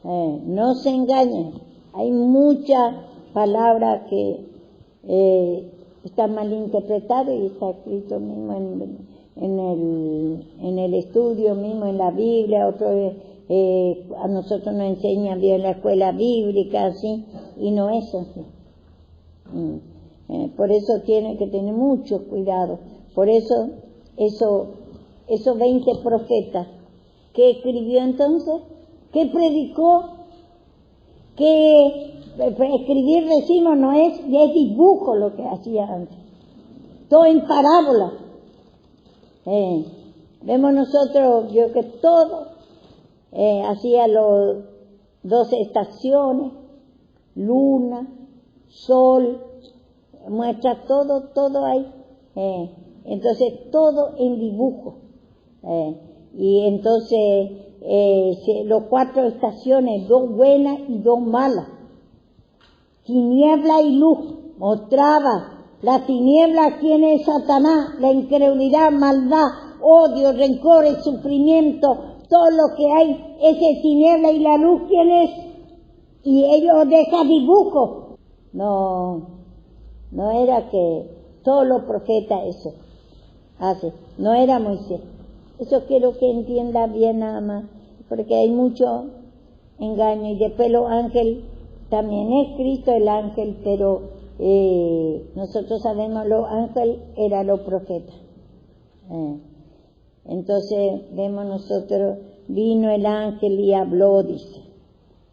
No se engañen, hay muchas palabras que están mal interpretadas y está escrito mismo en el estudio mismo, en la Biblia. Otro a nosotros nos enseñan bien en la escuela bíblica, así, y no es así. Por eso tiene que tener mucho cuidado. Por eso, esos 20 profetas, ¿qué escribió entonces? ¿Qué predicó? Que escribir, decimos, no es dibujo lo que hacía antes. Todo en parábola. Vemos nosotros, yo que todo hacía los 12 estaciones, luna, sol, muestra todo ahí. Entonces todo en dibujo. Y entonces los 4 estaciones, 2 buenas y 2 malas. Tiniebla y luz, mostraba la tiniebla quién es Satanás, la incredulidad, maldad, odio, rencores, sufrimiento, todo lo que hay, ese tiniebla y la luz quién es. Y ellos dejan dibujo. No era que todos los profetas eso hacen, no era Moisés. Eso quiero que entienda bien nada más, porque hay mucho engaño. Y después los ángeles, también es Cristo el ángel, pero nosotros sabemos los ángeles eran los profetas. Entonces vemos nosotros, vino el ángel y habló, dice.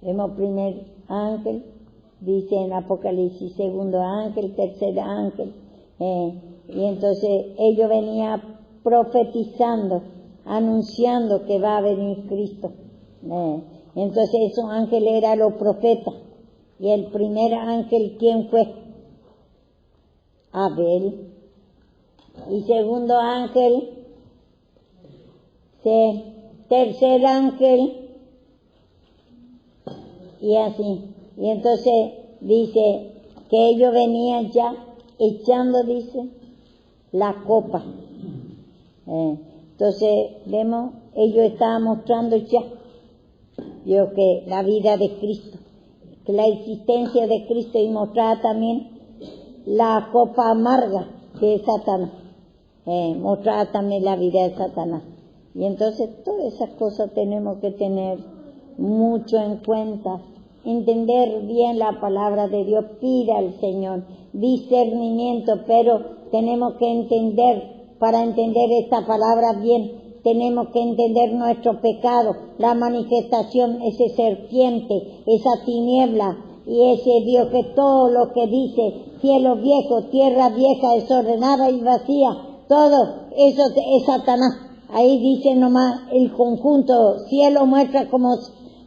Vemos primer ángel, dice en Apocalipsis, segundo ángel, tercer ángel. Y entonces ellos venían profetizando, anunciando que va a venir Cristo. Entonces esos ángeles eran los profetas. Y el primer ángel, ¿quién fue? Abel. Y segundo ángel, tercer ángel, y así. Y entonces dice que ellos venían ya echando, dice, la copa. Entonces vemos, ellos estaban mostrando ya, yo que la vida de Cristo, que la existencia de Cristo, y mostraba también la copa amarga que es Satanás, mostraba también la vida de Satanás. Y entonces todas esas cosas tenemos que tener mucho en cuenta, entender bien la palabra de Dios, pida al Señor discernimiento, pero tenemos que entender, para entender esta palabra bien, tenemos que entender nuestro pecado, la manifestación, ese serpiente, esa tiniebla, y ese Dios que todo lo que dice, cielo viejo, tierra vieja, desordenada y vacía, todo eso es Satanás. Ahí dice nomás el conjunto, cielo muestra como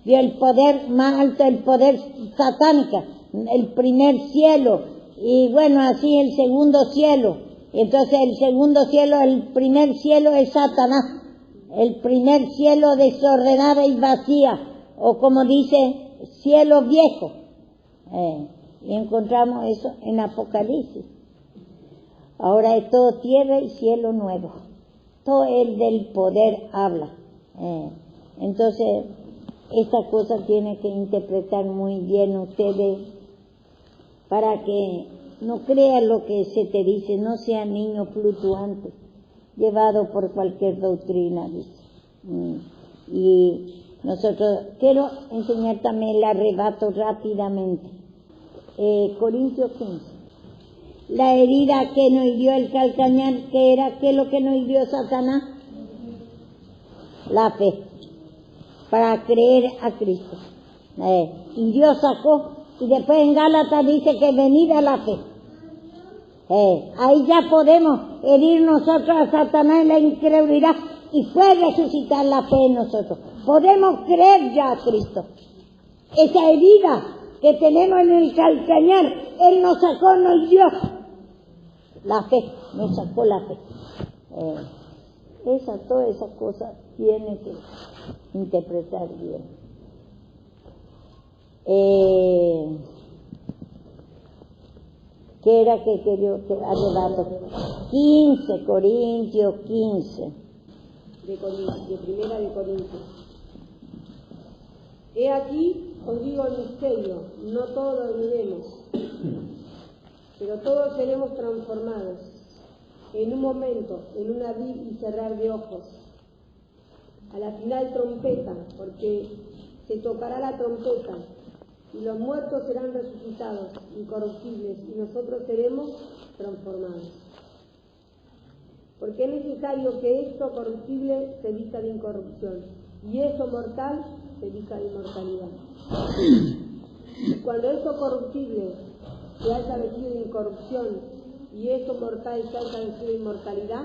vio el poder más alto, el poder satánico, el primer cielo, y bueno, así el segundo cielo. Entonces el segundo cielo, el primer cielo es Satanás, el primer cielo desordenada y vacía, o como dice, cielo viejo. Y encontramos eso en Apocalipsis. Ahora es todo tierra y cielo nuevo. Todo el del poder habla. Entonces, esta cosa tiene que interpretar muy bien ustedes para que no crean lo que se te dice, no sean niños fluctuantes, llevados por cualquier doctrina, dice. Y nosotros, quiero enseñar también el arrebato rápidamente. Corintios 15. La herida que nos hirió el calcañar, ¿qué era? ¿Qué es lo que nos hirió Satanás? La fe, para creer a Cristo. Y Dios sacó, y después en Gálatas dice que venida la fe. Ahí ya podemos herir nosotros a Satanás en la incredulidad, y fue resucitar la fe en nosotros. Podemos creer ya a Cristo. Esa herida que tenemos en el calcañar, Él nos sacó, nos dio la fe, nos sacó la fe. Todas esas cosas tiene que interpretar bien. ¿Qué era que quería arrebato? 15, Corintios 15.
De primera de Corintios. He aquí, os digo el misterio, no todos dormiremos, pero todos seremos transformados, en un momento, en un abrir y cerrar de ojos, a la final trompeta, porque se tocará la trompeta, y los muertos serán resucitados, incorruptibles, y nosotros seremos transformados. Porque es necesario que esto corruptible se vista de incorrupción, y esto mortal se vista de inmortalidad. Y cuando esto corruptible se haya vestido de incorrupción, y esto mortal se haya vestido de inmortalidad,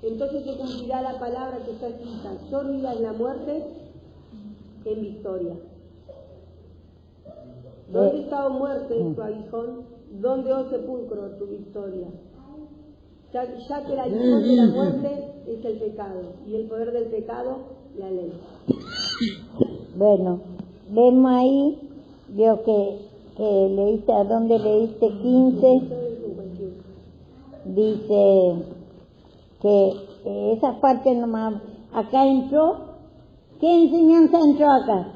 entonces se cumplirá la palabra que está escrita: sórdida es la muerte en victoria. ¿Dónde está, oh muerte, tu aguijón? ¿Dónde, oh sepulcro, tu victoria? Ya que el aguijón de la muerte es el pecado, y el poder del pecado, la ley.
Bueno, vemos ahí, veo que leíste, ¿a dónde leíste? 15, dice que esa parte nomás, acá entró, ¿qué enseñanza entró acá?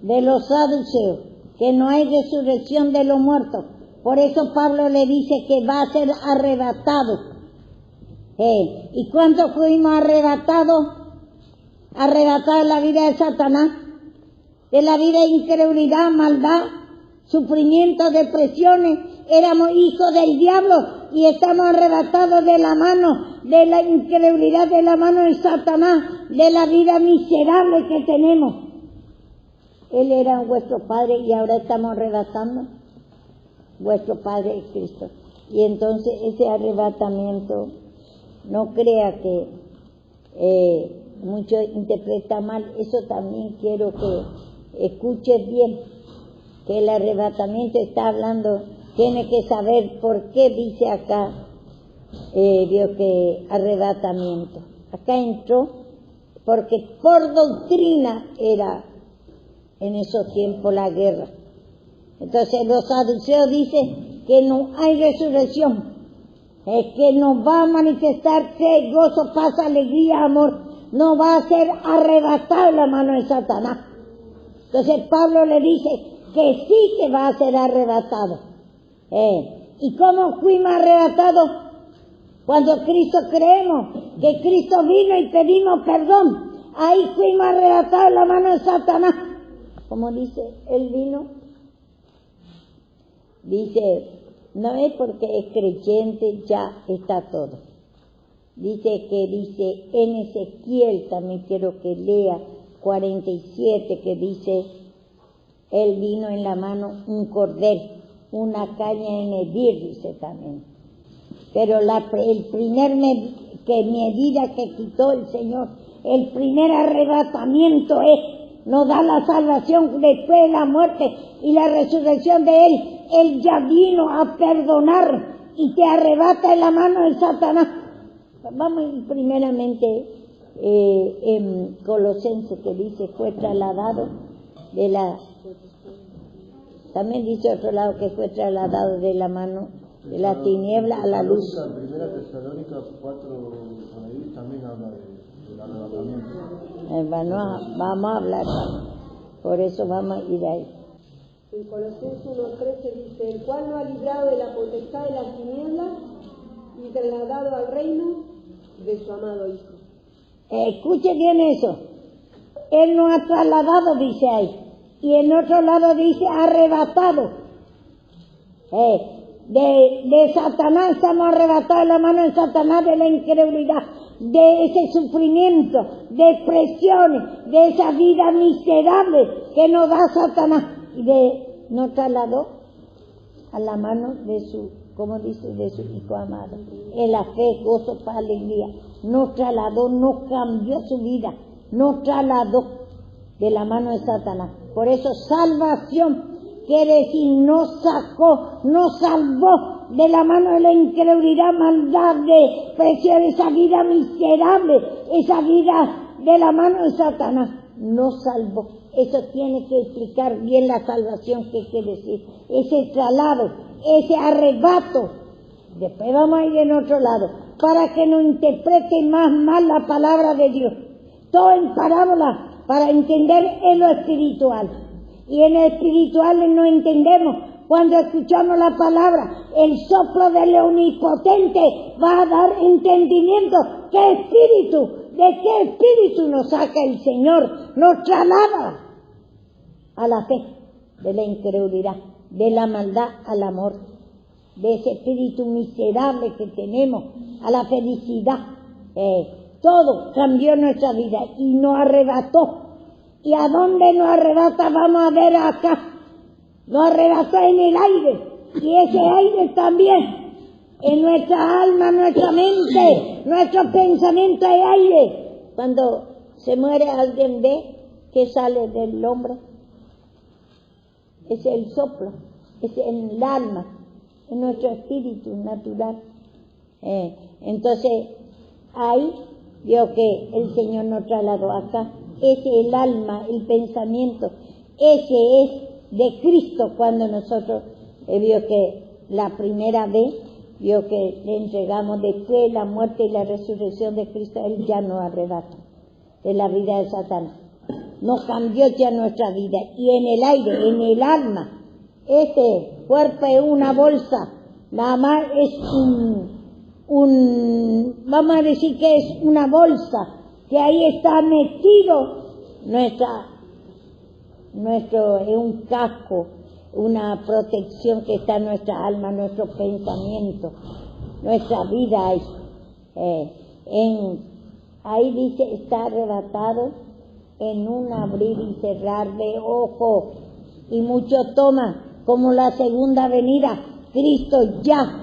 De los saduceos, que no hay resurrección de los muertos. Por eso Pablo le dice que va a ser arrebatado. ¿Y cuánto fuimos arrebatados? Arrebatados de la vida de Satanás, de la vida de incredulidad, maldad, sufrimiento, depresiones. Éramos hijos del diablo y estamos arrebatados de la mano de la incredulidad, de la mano de Satanás, de la vida miserable que tenemos. Él era vuestro Padre y ahora estamos arrebatando vuestro Padre es Cristo. Y entonces ese arrebatamiento, no crea que muchos interpretan mal, eso también quiero que escuches bien, que el arrebatamiento está hablando, tiene que saber por qué dice acá, Dios, que arrebatamiento. Acá entró porque por doctrina era en esos tiempos la guerra. Entonces los saduceos dicen que no hay resurrección, es que no va a manifestarse gozo, paz, alegría, amor, no va a ser arrebatado la mano de Satanás. Entonces Pablo le dice que sí que va a ser arrebatado. ¿Y cómo fuimos arrebatados? Cuando Cristo creemos, que Cristo vino y pedimos perdón, ahí fuimos arrebatados la mano de Satanás. Como dice, Él vino, dice, no es porque es creyente, ya está todo. Dice en Ezequiel, también quiero que lea 47, que dice, Él vino en la mano un cordel, una caña en herir, dice también. Pero el primer medida que quitó el Señor, el primer arrebatamiento nos da la salvación después de la muerte y la resurrección de Él. Él ya vino a perdonar y te arrebata en la mano de Satanás. Vamos primeramente en Colosenses, que dice fue trasladado de la... También dice otro lado que fue trasladado de la mano de la tiniebla a la luz.
Primera Tesalónica 4, ahí también habla del arrebatamiento.
Vamos a hablar, por eso vamos a ir ahí.
En Colosenses 1:13 dice, el cual nos ha librado de la potestad de las tinieblas y trasladado al reino de su amado Hijo.
Escuche bien eso. Él nos ha trasladado, dice ahí. Y en otro lado dice arrebatado. De Satanás estamos arrebatados en la mano de Satanás, de la incredulidad, de ese sufrimiento, de presiones, de esa vida miserable que nos da Satanás. Y nos trasladó a la mano de su, como dice, de su Hijo amado. En la fe, gozo, paz, alegría. Nos trasladó, nos cambió su vida, nos trasladó de la mano de Satanás. Por eso salvación quiere decir nos sacó, nos salvó de la mano de la incredulidad, maldad, de presión, esa vida miserable, esa vida de la mano de Satanás. Nos salvó. Eso tiene que explicar bien la salvación, que quiere decir. Ese traslado, ese arrebato. Después vamos a ir en otro lado, para que nos interprete más mal la palabra de Dios. Todo en parábola, para entender en lo espiritual. Y en lo espiritual no entendemos. Cuando escuchamos la palabra, el soplo del omnipotente va a dar entendimiento. ¿Qué espíritu? ¿De qué espíritu nos saca el Señor? Nos traslada a la fe, de la incredulidad, de la maldad al amor, de ese espíritu miserable que tenemos, a la felicidad. Todo cambió nuestra vida y nos arrebató. ¿Y a dónde nos arrebata? Vamos a ver acá. Nos arrebató en el aire. Y ese aire también, en nuestra alma, nuestra mente, nuestro pensamiento hay aire. Cuando se muere alguien, ve que sale del hombre. es el soplo, es el alma, es nuestro espíritu natural. Entonces, ahí vio que el Señor nos trasladó acá. Ese es el alma, el pensamiento, ese es de Cristo. Cuando nosotros vio que la primera vez, vio que le entregamos después de la muerte y la resurrección de Cristo, Él ya nos arrebató de la vida de Satanás. Nos cambió ya nuestra vida. Y en el aire, en el alma, este cuerpo es una bolsa, nada más es vamos a decir que es una bolsa, que ahí está metido nuestro es un casco, una protección que está en nuestra alma, nuestro pensamiento, nuestra vida ahí dice, está arrebatado en un abrir y cerrar de ojos. Y muchos toman como la segunda venida. Cristo ya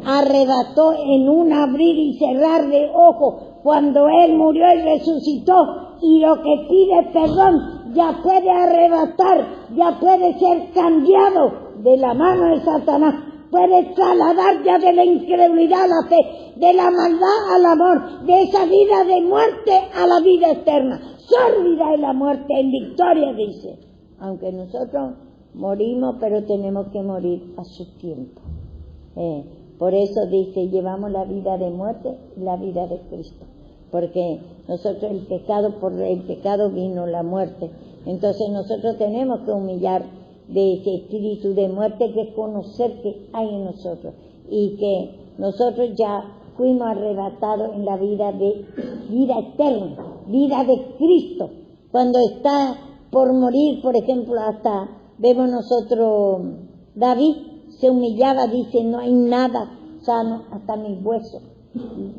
arrebató en un abrir y cerrar de ojos, cuando Él murió y resucitó, y lo que pide perdón ya puede arrebatar, ya puede ser cambiado de la mano de Satanás, puede trasladar ya de la incredulidad a la fe, de la maldad al amor, de esa vida de muerte a la vida eterna. Sórdida es la muerte, en victoria, dice. Aunque nosotros morimos, pero tenemos que morir a su tiempo. Por eso dice, llevamos la vida de muerte y la vida de Cristo. Porque nosotros por el pecado vino la muerte. Entonces nosotros tenemos que humillar de ese espíritu de muerte, que conocer que hay en nosotros. Y que nosotros ya fuimos arrebatados en la vida eterna, vida de Cristo. Cuando está por morir, por ejemplo, hasta vemos nosotros, David se humillaba, dice, no hay nada sano hasta mis huesos,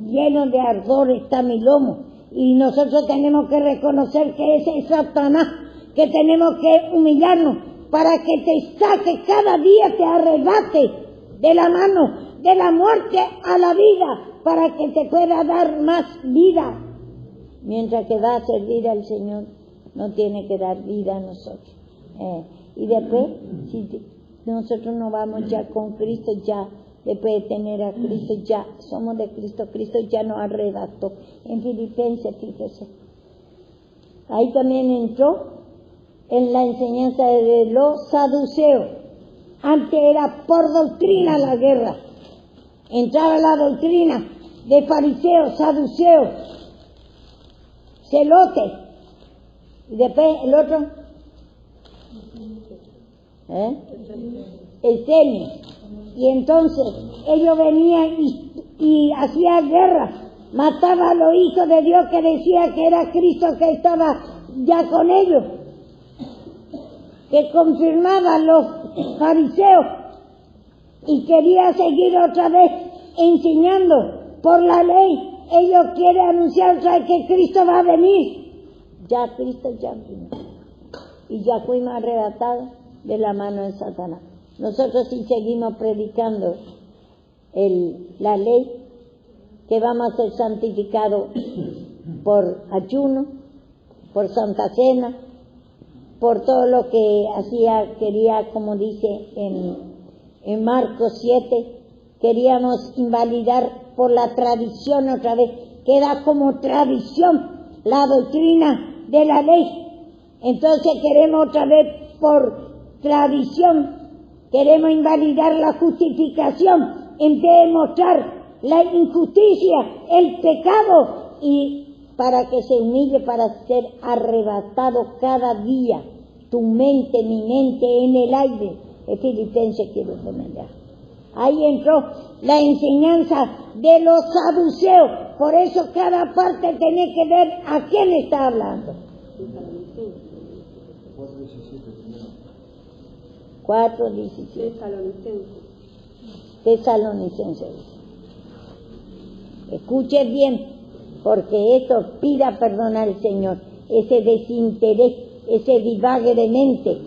lleno de ardor está mi lomo. Y nosotros tenemos que reconocer que ese es Satanás, que tenemos que humillarnos para que te saque cada día, te arrebate de la mano de la muerte a la vida, para que te pueda dar más vida. Mientras que va a servir al Señor, no tiene que dar vida a nosotros. Y después, si nosotros no vamos ya con Cristo, ya después de tener a Cristo, ya somos de Cristo, Cristo ya nos arrebató. En Filipenses, fíjese, ahí también entró en la enseñanza de los saduceos. Antes era por doctrina la guerra, entraba la doctrina de fariseos, saduceos, celotes, y después el otro, el celio. Y entonces ellos venían y hacían guerra, mataba a los hijos de Dios, que decía que era Cristo que estaba ya con ellos, que confirmaban los fariseos, y quería seguir otra vez enseñando por la ley. Ellos quieren anunciar otra vez que Cristo va a venir. Ya Cristo ya vino y ya fuimos arrebatados de la mano de Satanás. Nosotros sí seguimos predicando la ley, que vamos a ser santificados por ayuno, por Santa Cena, por todo lo que quería, como dice en Marcos 7, queríamos invalidar por la tradición otra vez, queda como tradición la doctrina de la ley. Entonces queremos otra vez por tradición, queremos invalidar la justificación, en vez de mostrar la injusticia, el pecado, y para que se humille, para ser arrebatado cada día, tu mente, mi mente en el aire. Es Filipenses, quiero poner ya. Ahí entró la enseñanza de los saduceos. Por eso cada parte tiene que ver a quién está hablando. 4:17. Tesalonicenses. Escuche bien, porque esto pida perdón al Señor, ese desinterés, ese divague de mente.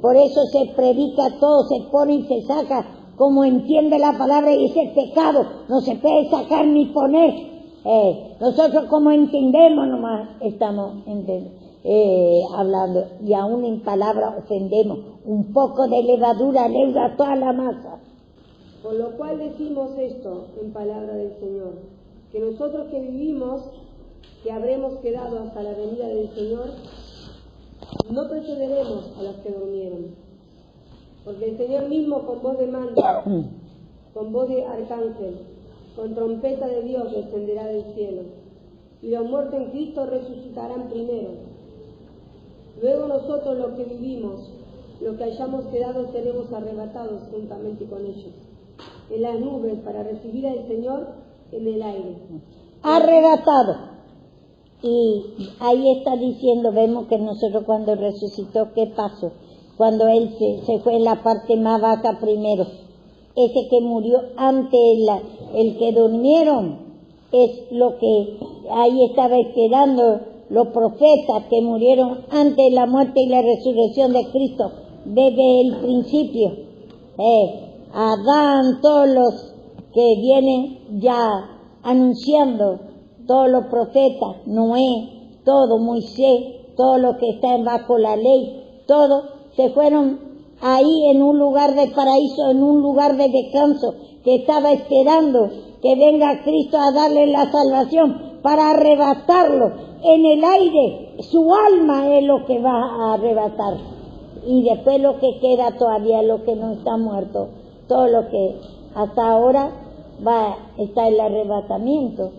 Por eso se predica todo, se pone y se saca como entiende la palabra, y ese pecado no se puede sacar ni poner. Nosotros como entendemos nomás estamos entendiendo. hablando, y aún en palabra ofendemos. Un poco de levadura leuda toda la masa.
Por lo cual decimos esto en palabra del Señor, que nosotros que vivimos, que habremos quedado hasta la venida del Señor, no precederemos a los que durmieron. Porque el Señor mismo con voz de mando, con voz de arcángel, con trompeta de Dios descenderá del cielo, y los muertos en Cristo resucitarán primero. Luego nosotros los que vivimos, los que hayamos quedado, seremos arrebatados juntamente con ellos en las nubes para recibir al Señor en el aire.
Arrebatado. Y ahí está diciendo, vemos que nosotros cuando resucitó, ¿qué pasó? Cuando Él se fue en la parte más baja primero. Ese que murió antes, el que durmieron, es lo que ahí estaba esperando los profetas que murieron antes de la muerte y la resurrección de Cristo, desde el principio. Adán, todos los que vienen ya anunciando, todos los profetas, Noé, todo, Moisés, todos los que están bajo la ley, todos se fueron ahí en un lugar de paraíso, en un lugar de descanso, que estaba esperando que venga Cristo a darle la salvación para arrebatarlo en el aire. Su alma es lo que va a arrebatar. Y después lo que queda todavía, lo que no está muerto, todo lo que hasta ahora está el arrebatamiento,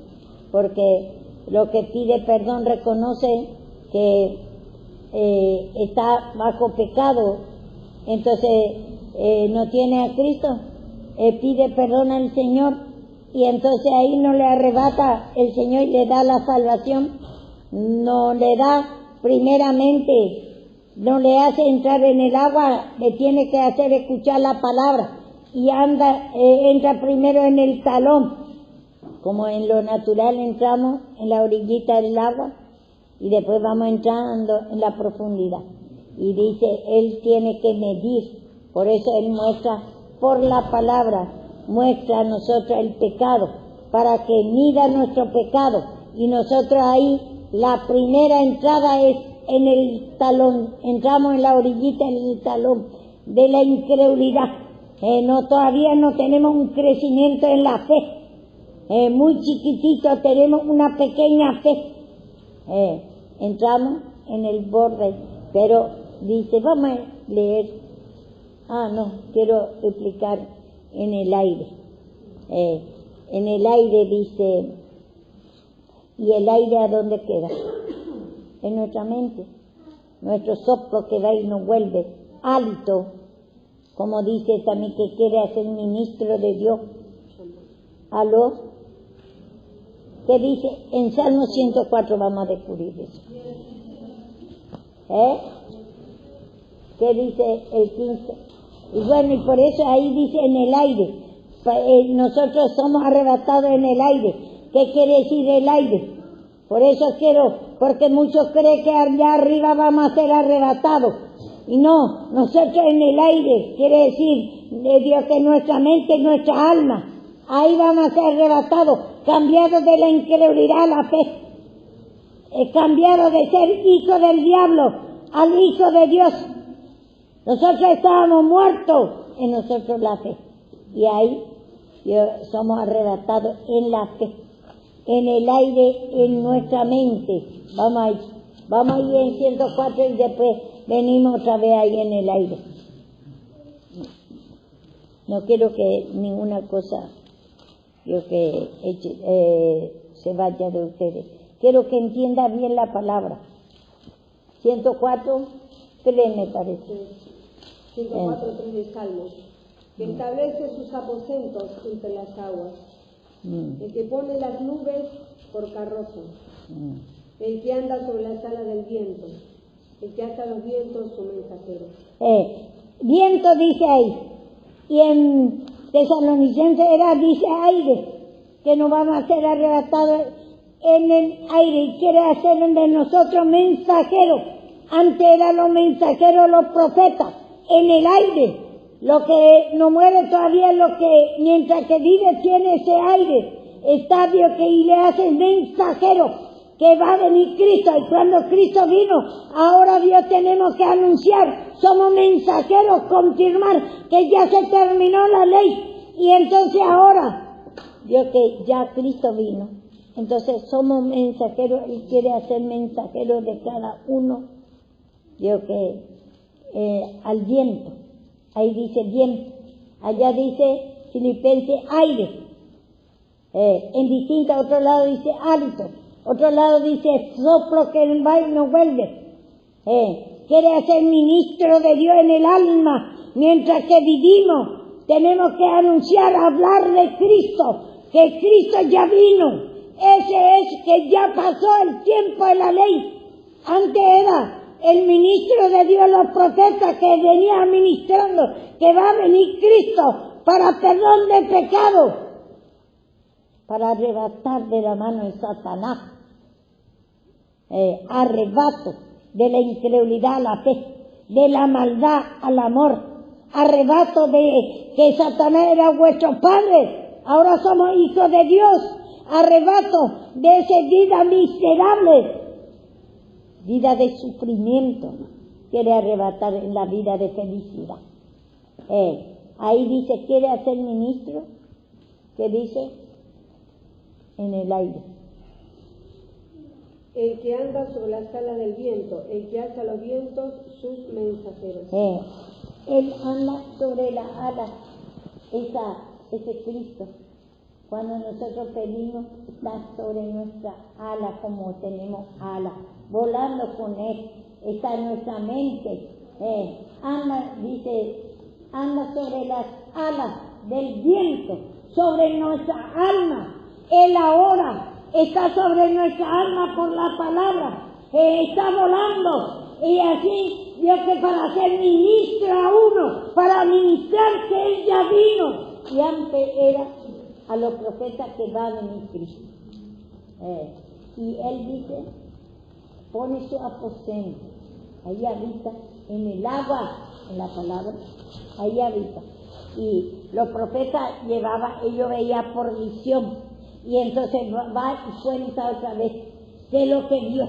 porque lo que pide perdón reconoce que está bajo pecado, entonces no tiene a Cristo, pide perdón al Señor, y entonces ahí no le arrebata el Señor y le da la salvación, no le da primeramente, no le hace entrar en el agua, le tiene que hacer escuchar la palabra, y entra primero en el talón, como en lo natural entramos en la orillita del agua, y después vamos entrando en la profundidad. Y dice, Él tiene que medir, por eso Él muestra, por la palabra, muestra a nosotros el pecado, para que mida nuestro pecado, y nosotros ahí, la primera entrada es en el talón, entramos en la orillita, en el talón de la incredulidad. Todavía no tenemos un crecimiento en la fe, muy chiquitito, tenemos una pequeña fe, entramos en el borde, pero dice, vamos a leer, quiero explicar en el aire, en el aire dice, ¿y el aire a dónde queda? En nuestra mente, nuestro soplo que va y nos vuelve, hálito, como dice también que quiere ser ministro de Dios. ¿Aló? ¿Qué dice? En Salmo 104 vamos a descubrir eso. ¿Qué dice el 15? Y bueno, y por eso ahí dice en el aire. Nosotros somos arrebatados en el aire. ¿Qué quiere decir el aire? Por eso porque muchos creen que allá arriba vamos a ser arrebatados. Y no, nosotros en el aire, quiere decir, de Dios, que nuestra mente y nuestra alma, ahí vamos a ser arrebatados, cambiados de la incredulidad a la fe, cambiados de ser hijo del diablo al hijo de Dios. Nosotros estábamos muertos en nosotros la fe, y ahí somos arrebatados en la fe, en el aire, en nuestra mente. Vamos a ir en 104 y después venimos otra vez ahí en el aire. No quiero que ninguna cosa se vaya de ustedes. Quiero que entienda bien la palabra. 104, 3 me parece.
104, 3 de Salmos. Que establece sus aposentos entre las aguas. El que pone las nubes por carroza. El que anda sobre las alas del viento. El que ata los vientos su mensajero.
Viento dice ahí. Y en Tesalonicenses dice aire, que nos vamos a ser arrebatados en el aire, y quiere hacer de nosotros mensajeros. Antes eran los mensajeros, los profetas, en el aire. Lo que no muere todavía es lo que, mientras que vive, tiene ese aire. Estadio que y le hacen mensajeros, que va a venir Cristo, y cuando Cristo vino, ahora Dios tenemos que anunciar, somos mensajeros, confirmar que ya se terminó la ley, y entonces ahora, Dios que ya Cristo vino, entonces somos mensajeros, Él quiere hacer mensajeros de cada uno, Dios que al viento, ahí dice viento, allá dice Filipenses aire, en distinto otro lado dice hálito, otro lado dice soplo que va y no vuelve. Quiere hacer ministro de Dios en el alma. Mientras que vivimos, tenemos que anunciar, hablar de Cristo, que Cristo ya vino. Ese es que ya pasó el tiempo de la ley. Antes era el ministro de Dios, los profetas que venía ministrando, que va a venir Cristo para perdón de pecado, para arrebatar de la mano de Satanás. Arrebato de la incredulidad a la fe, de la maldad al amor, arrebato de que Satanás era vuestro padre, ahora somos hijos de Dios, arrebato de esa vida miserable, vida de sufrimiento, quiere arrebatar en la vida de felicidad. Ahí dice, quiere hacer ministro, ¿qué dice? En el aire.
El que anda sobre las alas del viento, el que hace a los vientos sus mensajeros.
Él anda sobre las alas, ese Cristo. Cuando nosotros pedimos, está sobre nuestra ala, como tenemos alas, volando con Él, está en nuestra mente. Anda sobre las alas del viento, sobre nuestra alma. Él ahora está sobre nuestra alma por la palabra, está volando, y así Dios que para ser ministro a uno, para ministrar que Él ya vino, y antes era a los profetas que va a venir Cristo. Y Él dice, pone su aposento, ahí habita, en el agua, en la palabra, ahí habita. Y los profetas ellos veían por visión, y entonces va y cuenta otra vez de lo que vio.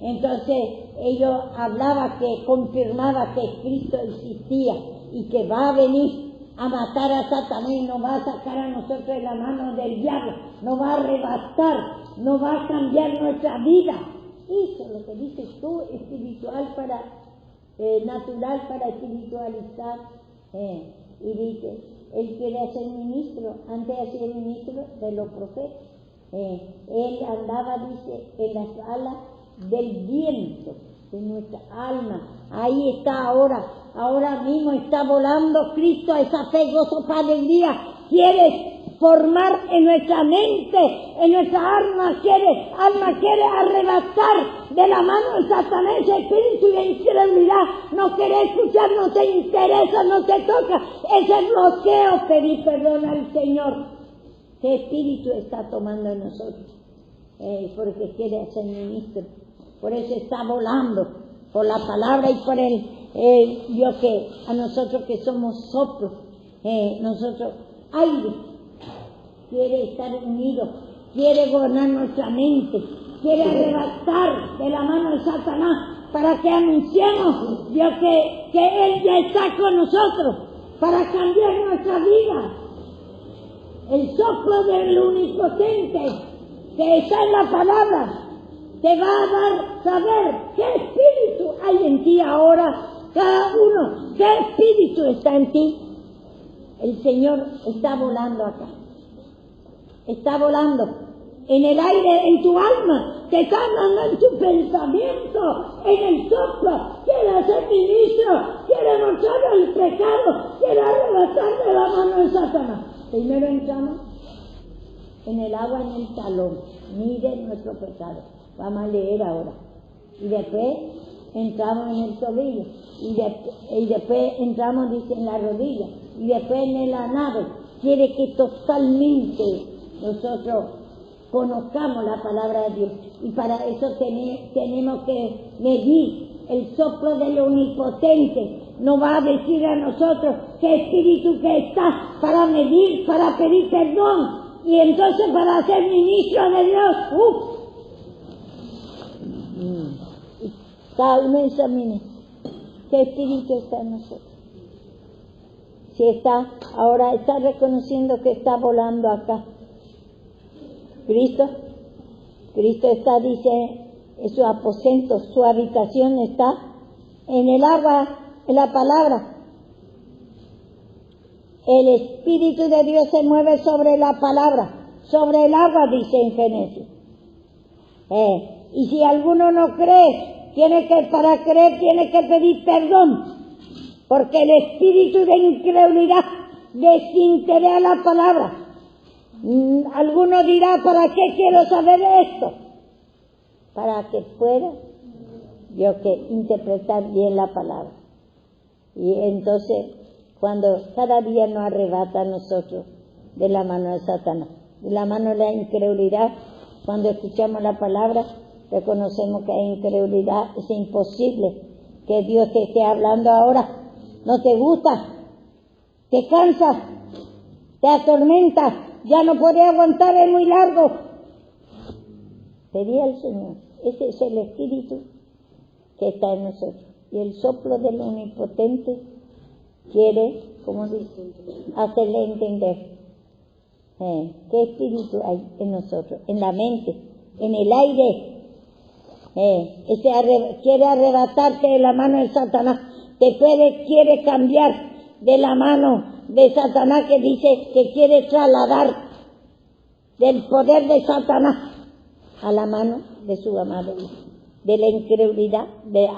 Entonces ellos hablaban que confirmaba que Cristo existía y que va a venir a matar a Satanás y nos va a sacar a nosotros de la mano del diablo, nos va a arrebatar, nos va a cambiar nuestra vida. Eso es lo que dices tú, espiritual para natural para espiritualizar. Y dice, Él quiere hacer ministro, antes de ser ministro de los profetas. Él andaba, dice, en las alas del viento, de nuestra alma. Ahí está ahora mismo está volando Cristo, esa fe, gozo, paz, alegría. Quiere formar en nuestra mente, en nuestra alma quiere arrebatar de la mano de Satanás ese espíritu de incredulidad. No quiere escuchar, no te interesa, no te toca. Ese bloqueo, pedir perdón al Señor. ¿Qué espíritu está tomando en nosotros? Porque quiere ser ministro. Por eso está volando, por la palabra y por Dios que a nosotros que somos soplos, nosotros aire, quiere estar unido, quiere gobernar nuestra mente, quiere arrebatar de la mano de Satanás para que anunciemos Dios que Él ya está con nosotros para cambiar nuestra vida. El soplo del Omnipotente que está en la palabra te va a dar saber qué espíritu hay en ti ahora, cada uno, qué espíritu está en ti. El Señor está volando acá, está volando en el aire, en tu alma, te está dando en tu pensamiento, en el soplo. Quiere ser ministro, quiere mostrar el pecado, quiere arrebatar de la mano de Satanás. Primero entramos en el agua, en el talón, mide nuestro pecado. Vamos a leer ahora. Y después entramos en el tobillo. Y después entramos, dice, en la rodilla. Y después en el anado. Quiere que totalmente nosotros conozcamos la palabra de Dios. Y para eso tenemos que medir el soplo del Omnipotente. Nos va a decir a nosotros qué espíritu que está para medir, para pedir perdón. Y entonces para ser ministro de Dios, Cada uno examine qué espíritu está en nosotros. Si ahora está reconociendo que está volando acá. Cristo está, dice, en su aposento, su habitación está en el agua, en la palabra. El Espíritu de Dios se mueve sobre la palabra, sobre el agua, dice en Génesis. Y si alguno no cree, para creer tiene que pedir perdón, porque el espíritu de incredulidad desinteresa la palabra. Alguno dirá, ¿para qué quiero saber esto? Para que pueda interpretar bien la palabra. Y entonces, cuando cada día nos arrebata a nosotros de la mano de Satanás, de la mano de la incredulidad, cuando escuchamos la palabra, reconocemos que hay incredulidad, es imposible que Dios te esté hablando ahora. No te gusta, te cansa, te atormenta, ya no puedes aguantar, es muy largo. Pedí al Señor, ese es el Espíritu que está en nosotros. Y el soplo del Omnipotente quiere, como dice, hacerle entender qué espíritu hay en nosotros, en la mente, en el aire. Quiere arrebatarte de la mano de Satanás, quiere cambiar de la mano de Satanás, que dice que quiere trasladar del poder de Satanás a la mano de su amado Hijo, de la incredulidad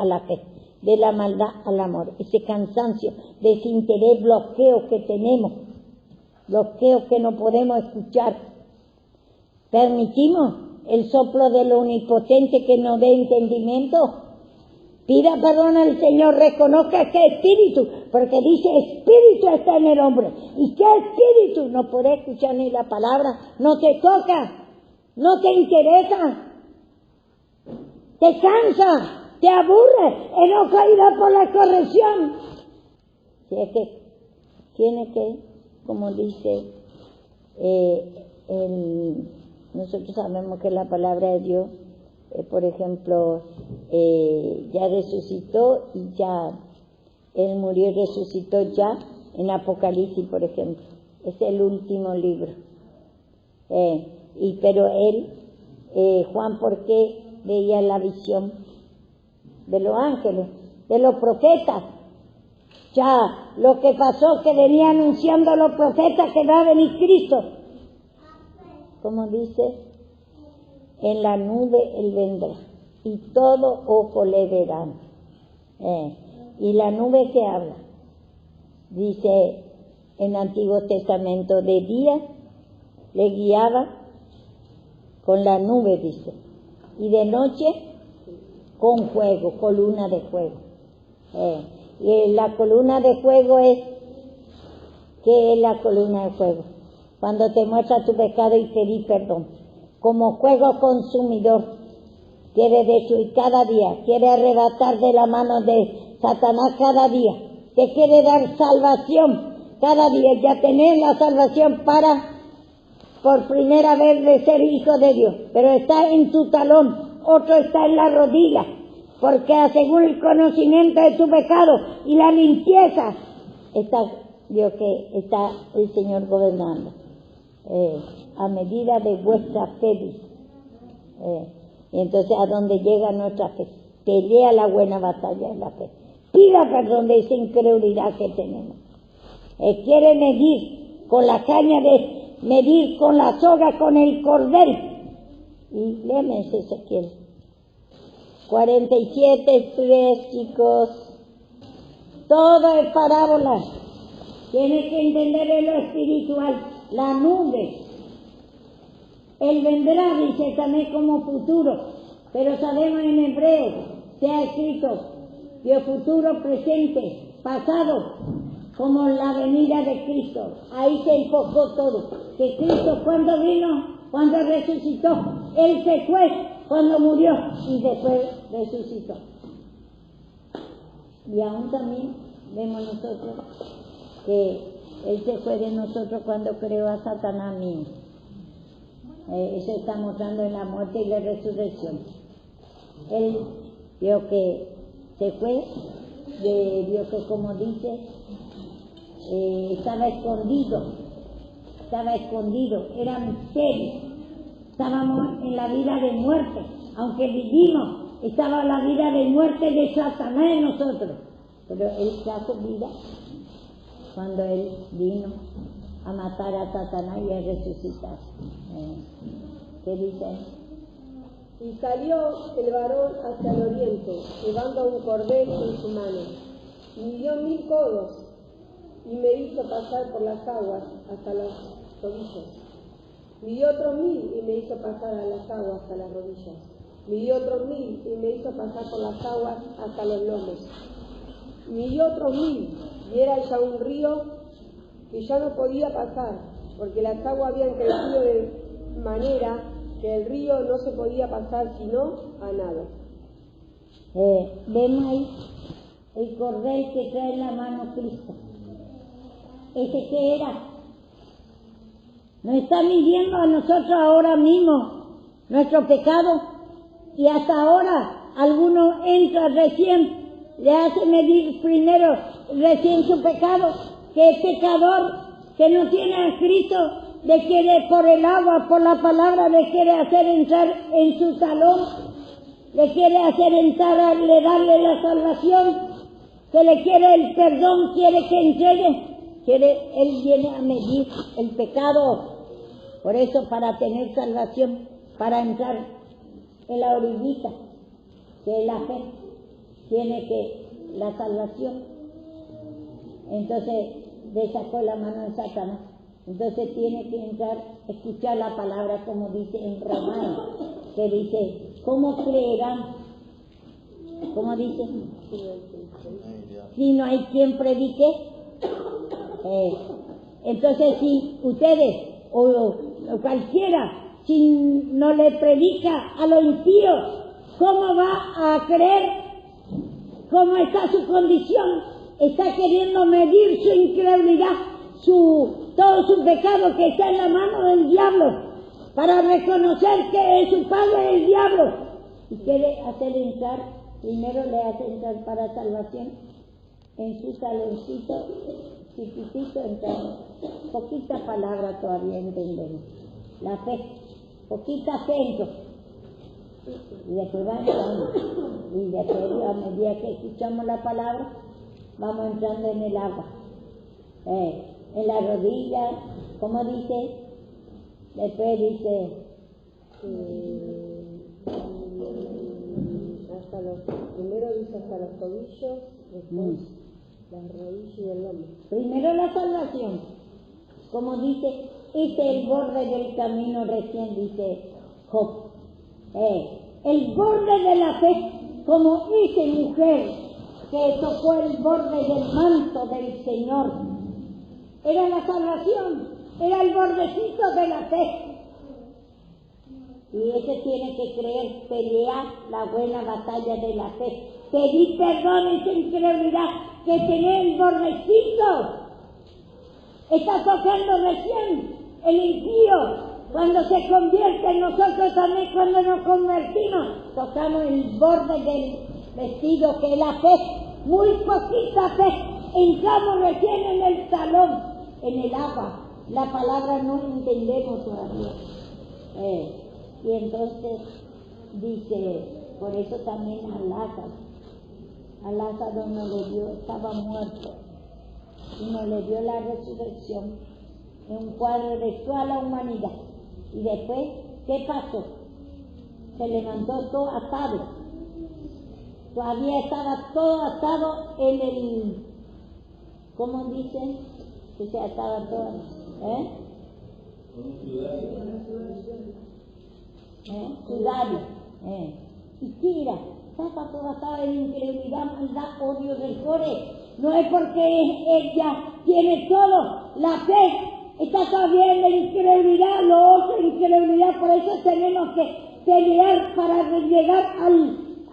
a la fe, de la maldad al amor, ese cansancio, desinterés, bloqueos que tenemos, bloqueos que no podemos escuchar. Permitimos el soplo del Omnipotente que nos dé entendimiento. Pida perdón al Señor, reconozca que espíritu, porque dice espíritu está en el hombre. ¿Y qué espíritu? No puede escuchar ni la palabra, no te toca, no te interesa, te cansa, te aburre, enoja y da por la corrección. Si es que tiene que, como dice, nosotros sabemos que la palabra de Dios, por ejemplo, ya resucitó y ya, Él murió y resucitó ya en Apocalipsis, por ejemplo. Es el último libro. Pero Juan, ¿por qué veía la visión de los ángeles, de los profetas? Ya, lo que pasó, que venía anunciando los profetas que va a venir Cristo. Como dice, en la nube Él vendrá y todo ojo le verán. Y la nube que habla, dice en el Antiguo Testamento, de día le guiaba con la nube, dice, y de noche con fuego, columna de fuego. Y la columna de fuego ¿qué es la columna de fuego? Cuando te muestra tu pecado y pedí perdón. Como fuego consumidor, quiere destruir cada día, quiere arrebatar de la mano de Satanás cada día, te quiere dar salvación cada día, ya tener la salvación por primera vez de ser hijo de Dios, pero está en tu talón, otro está en la rodilla, porque según el conocimiento de tu pecado y la limpieza, está el Señor gobernando. A medida de vuestra fe, dice. Y entonces, ¿a dónde llega nuestra fe? Pelea la buena batalla de la fe. Pida perdón de esa incredulidad que tenemos. Quiere medir con la caña medir con la soga, con el cordel. Y léeme Ezequiel 47:3, chicos. Todo es parábola. Tienes que entender en lo espiritual. La nube, Él vendrá, dice también como futuro, pero sabemos en hebreo, se ha escrito, Dios futuro, presente, pasado, como la venida de Cristo. Ahí se enfocó todo, que Cristo cuando vino, cuando resucitó, Él se fue cuando murió y después resucitó. Y aún también vemos nosotros que Él se fue de nosotros cuando creó a Satanás mismo. Eso está mostrando en la muerte y la resurrección. Él vio que se fue, vio que como dice, estaba escondido, era misterio, estábamos en la vida de muerte, aunque vivimos, estaba la vida de muerte de Satanás en nosotros, pero él trajo vida cuando él vino a matar a Satanás y a resucitar. ¿Qué dice?
Y salió el varón hacia el oriente, llevando un cordel en su mano, y midió 1000 codos, y me hizo pasar por las aguas hasta los tobillos. Midió otros 1000 y me hizo pasar a las aguas hasta las rodillas. Midió otros 1000 y me hizo pasar por las aguas hasta los lomos. Midió otros 1000 y era ya un río que ya no podía pasar, porque las aguas habían crecido de manera que el río no se podía pasar sino a nado.
Vemos ahí el cordel que trae en la mano Cristo. ¿Ese qué era? Nos está midiendo a nosotros ahora mismo nuestro pecado, y hasta ahora algunos entran recién, le hace medir primero recién su pecado, que es pecador, que no tiene a Cristo, le quiere por el agua, por la palabra, le quiere hacer entrar en su salón, le quiere hacer entrar, le darle la salvación, que le quiere el perdón, quiere que entregue, él viene a medir el pecado. Por eso, para tener salvación, para entrar en la orillita, que es la fe, tiene que la salvación. Entonces le sacó la mano de Satanás. Entonces tiene que entrar, escuchar la palabra, como dice en Romanos, que dice, ¿cómo creerán? ¿Cómo dice? Si no hay quien predique. Entonces, si ustedes o cualquiera, si no le predica a los impíos, ¿cómo va a creer? ¿Cómo está su condición? Está queriendo medir su incredulidad, todo su pecado, que está en la mano del diablo, para reconocer que su padre es el diablo, y quiere hacer entrar, primero le hace entrar para salvación en su saloncito chiquitito, entramos, poquita palabra todavía entendemos, la fe, poquita fe entonces, y después va entrando, y después a medida que escuchamos la palabra vamos entrando en el agua, en la rodilla, como dice, después dice
primero dice hasta los tobillos, después las rodillas y el lomo.
Primero la salvación, como dice, este es el borde del camino, recién dice Job, el borde de la fe, como dice mujer que tocó el borde del manto del Señor, era la salvación, era el bordecito de la fe. Y ese tiene que creer, pelear la buena batalla de la fe, pedir perdón en su incredulidad, que tiene el bordecito. Está tocando recién el impío. Cuando se convierte, nosotros también cuando nos convertimos, tocamos el borde del vestido, que es la fe, muy poquita fe. Entramos recién en el salón, en el agua. La palabra no entendemos todavía. Y entonces dice, por eso también a Lázaro no le dio, estaba muerto, y no le dio la resurrección, en un cuadro de toda la humanidad. Y después, ¿qué pasó? Se levantó todo atado, todavía estaba todo atado en el, ¿cómo dicen? Que se ataba todo, Sudario, y tira, estaba todo atado en incredulidad, maldad, odio, rencores. No es porque ella tiene todo, la fe está todavía en la incredulidad, lo otro incredulidad. Por eso tenemos que pelear para llegar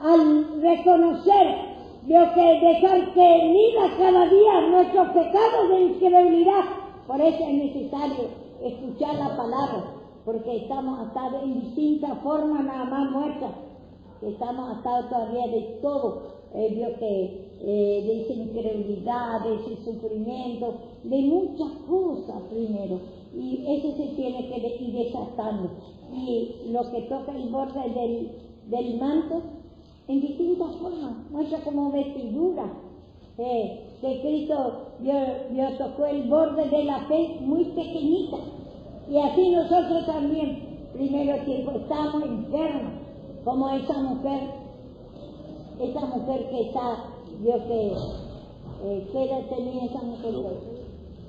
al reconocer, lo que dejar que mida cada día nuestros pecados de incredulidad. Por eso es necesario escuchar la palabra, porque estamos atados en distintas formas, nada más muertas, que estamos atados todavía de todo Dios de esa incredulidad, de ese sufrimiento, de muchas cosas primero. Y eso se tiene que ir desatando. Y lo que toca el borde del manto, en distintas formas, muestra como vestidura. Que Cristo Dios tocó el borde de la fe muy pequeñita. Y así nosotros también, primero tiempo, estamos enfermos, como esa mujer que está, Dios ¿qué edad tenía esa mujer?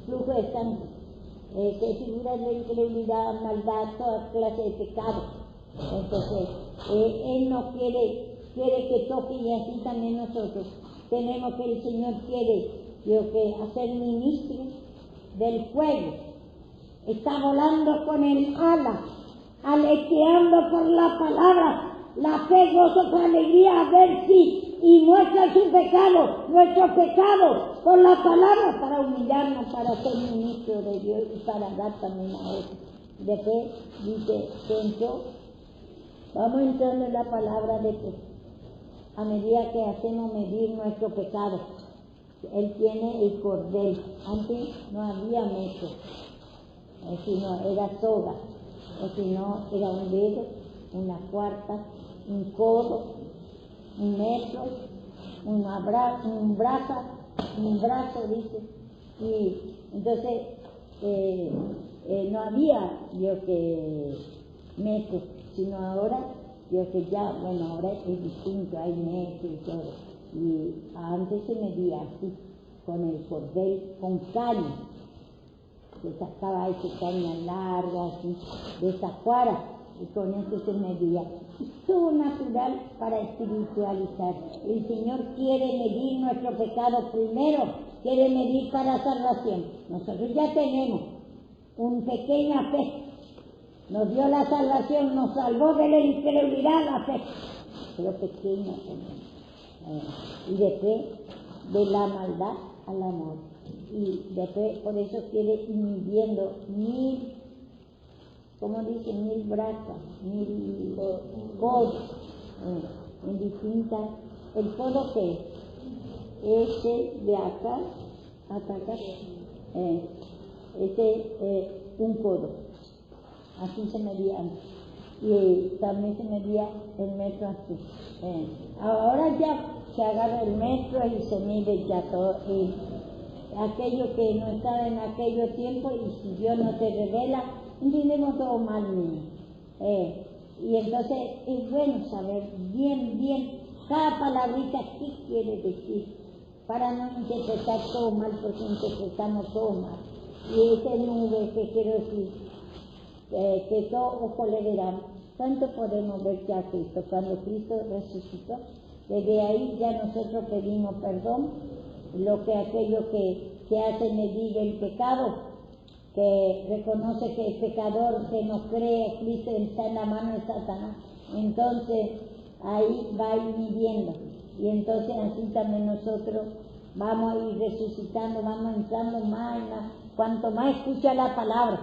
Flujo de sangre, que figura de incredulidad, maldad, toda clase de pecado. Entonces, Él no quiere que toque, y así también nosotros tenemos que el Señor quiere, Dios hacer ministro del fuego. Está volando con el ala, aleteando por la palabra. La fe, gozo, con alegría, a ver si, y muestra su pecado, nuestro pecado, por la palabra, para humillarnos, para ser ministro de Dios y para dar también a otros. Después dice, vamos entrando en la palabra de fe. A medida que hacemos medir nuestro pecado, Él tiene el cordel. Antes no había metro, sino era soga, o si no era un dedo, una cuarta, un codo, un metro, un brazo, dice. Y entonces no había metro, sino ahora que ya, ahora es distinto, hay metro y todo. Y antes se medía así, con el cordel, con caña. Se sacaba esa caña larga, así, de esa cuara, y con eso se medía. Todo natural para espiritualizar. El Señor quiere medir nuestro pecado primero, quiere medir para salvación. Nosotros ya tenemos una pequeña fe. Nos dio la salvación, nos salvó de la incredulidad la fe, pero pequeña también. Y después de la maldad al amor. Y después por eso quiere ir midiendo 1000, ¿cómo dice? 1000 brazos, 1000 codos, en distintas. El codo que este de acá hasta acá, un codo. Así se medía antes. Y también se medía el metro así. Ahora ya se agarra el metro y se mide ya todo. Y aquello que no estaba en aquellos tiempos, y si Dios no te revela, entendemos todo mal, niño. Y entonces es bueno saber bien cada palabrita qué quiere decir, para no interpretar todo mal, porque interpretamos todo mal. Y esa nube que quiero decir, que todo ojo le verán. ¿Cuánto podemos ver ya a Cristo? Cuando Cristo resucitó, desde ahí ya nosotros pedimos perdón, aquello que hace medir el pecado, que reconoce que el pecador que no cree Cristo está en la mano de Satanás. Entonces ahí va a ir midiendo, y entonces así también nosotros vamos a ir resucitando, vamos entrando más en cuanto más escucha la palabra,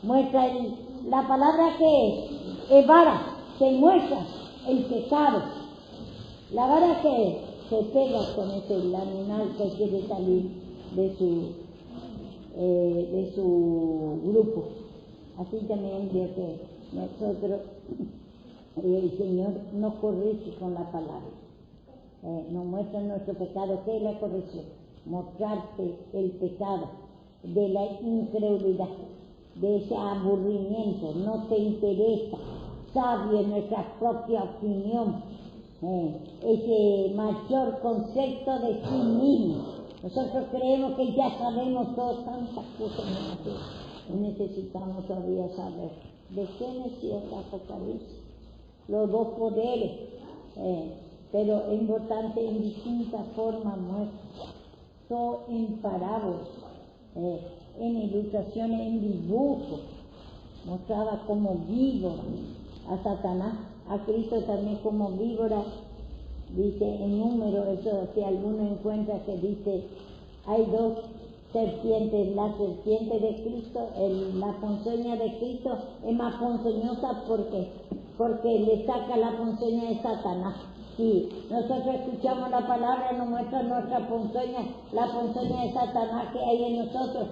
muestra la palabra que es vara, que muestra el pecado. La vara que se pega con el animal que quiere salir de su grupo. Así también de que nosotros, el Señor nos corrige con la palabra. Nos muestra nuestro pecado. ¿Qué es la corrección? Mostrarte el pecado de la incredulidad, de ese aburrimiento, no te interesa, sabio en nuestra propia opinión, ese mayor concepto de sí mismo. Nosotros creemos que ya sabemos todo, tantas cosas y necesitamos todavía saber de Génesis hasta Apocalipsis, los dos poderes, pero es importante en distintas formas muestras, todo en parábolas, en ilustraciones, en dibujos. Mostraba como víbora a Satanás, a Cristo también como víbora. Dice en número, eso si alguno encuentra que dice, hay dos serpientes, la serpiente de Cristo, la ponzoña de Cristo es más ponzoñosa porque le saca la ponzoña de Satanás. Si nosotros escuchamos la palabra, nos muestra nuestra ponzoña, la ponzoña de Satanás que hay en nosotros,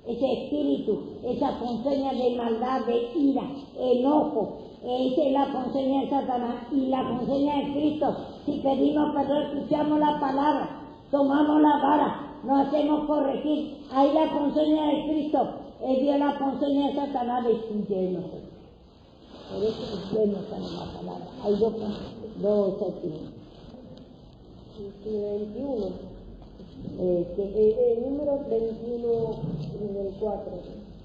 ese espíritu, esa ponzoña de maldad, de ira, enojo, esa es la ponzoña de Satanás y la ponzoña de Cristo. Si pedimos perdón, escuchamos la palabra, tomamos la vara, nos hacemos corregir, ahí la ponzoña de Cristo, vio la ponzoña de Satanás, destruye de nosotros. Por eso es bueno saber la palabra. Hay dos sentidos.
21. Número 21 desde el 4.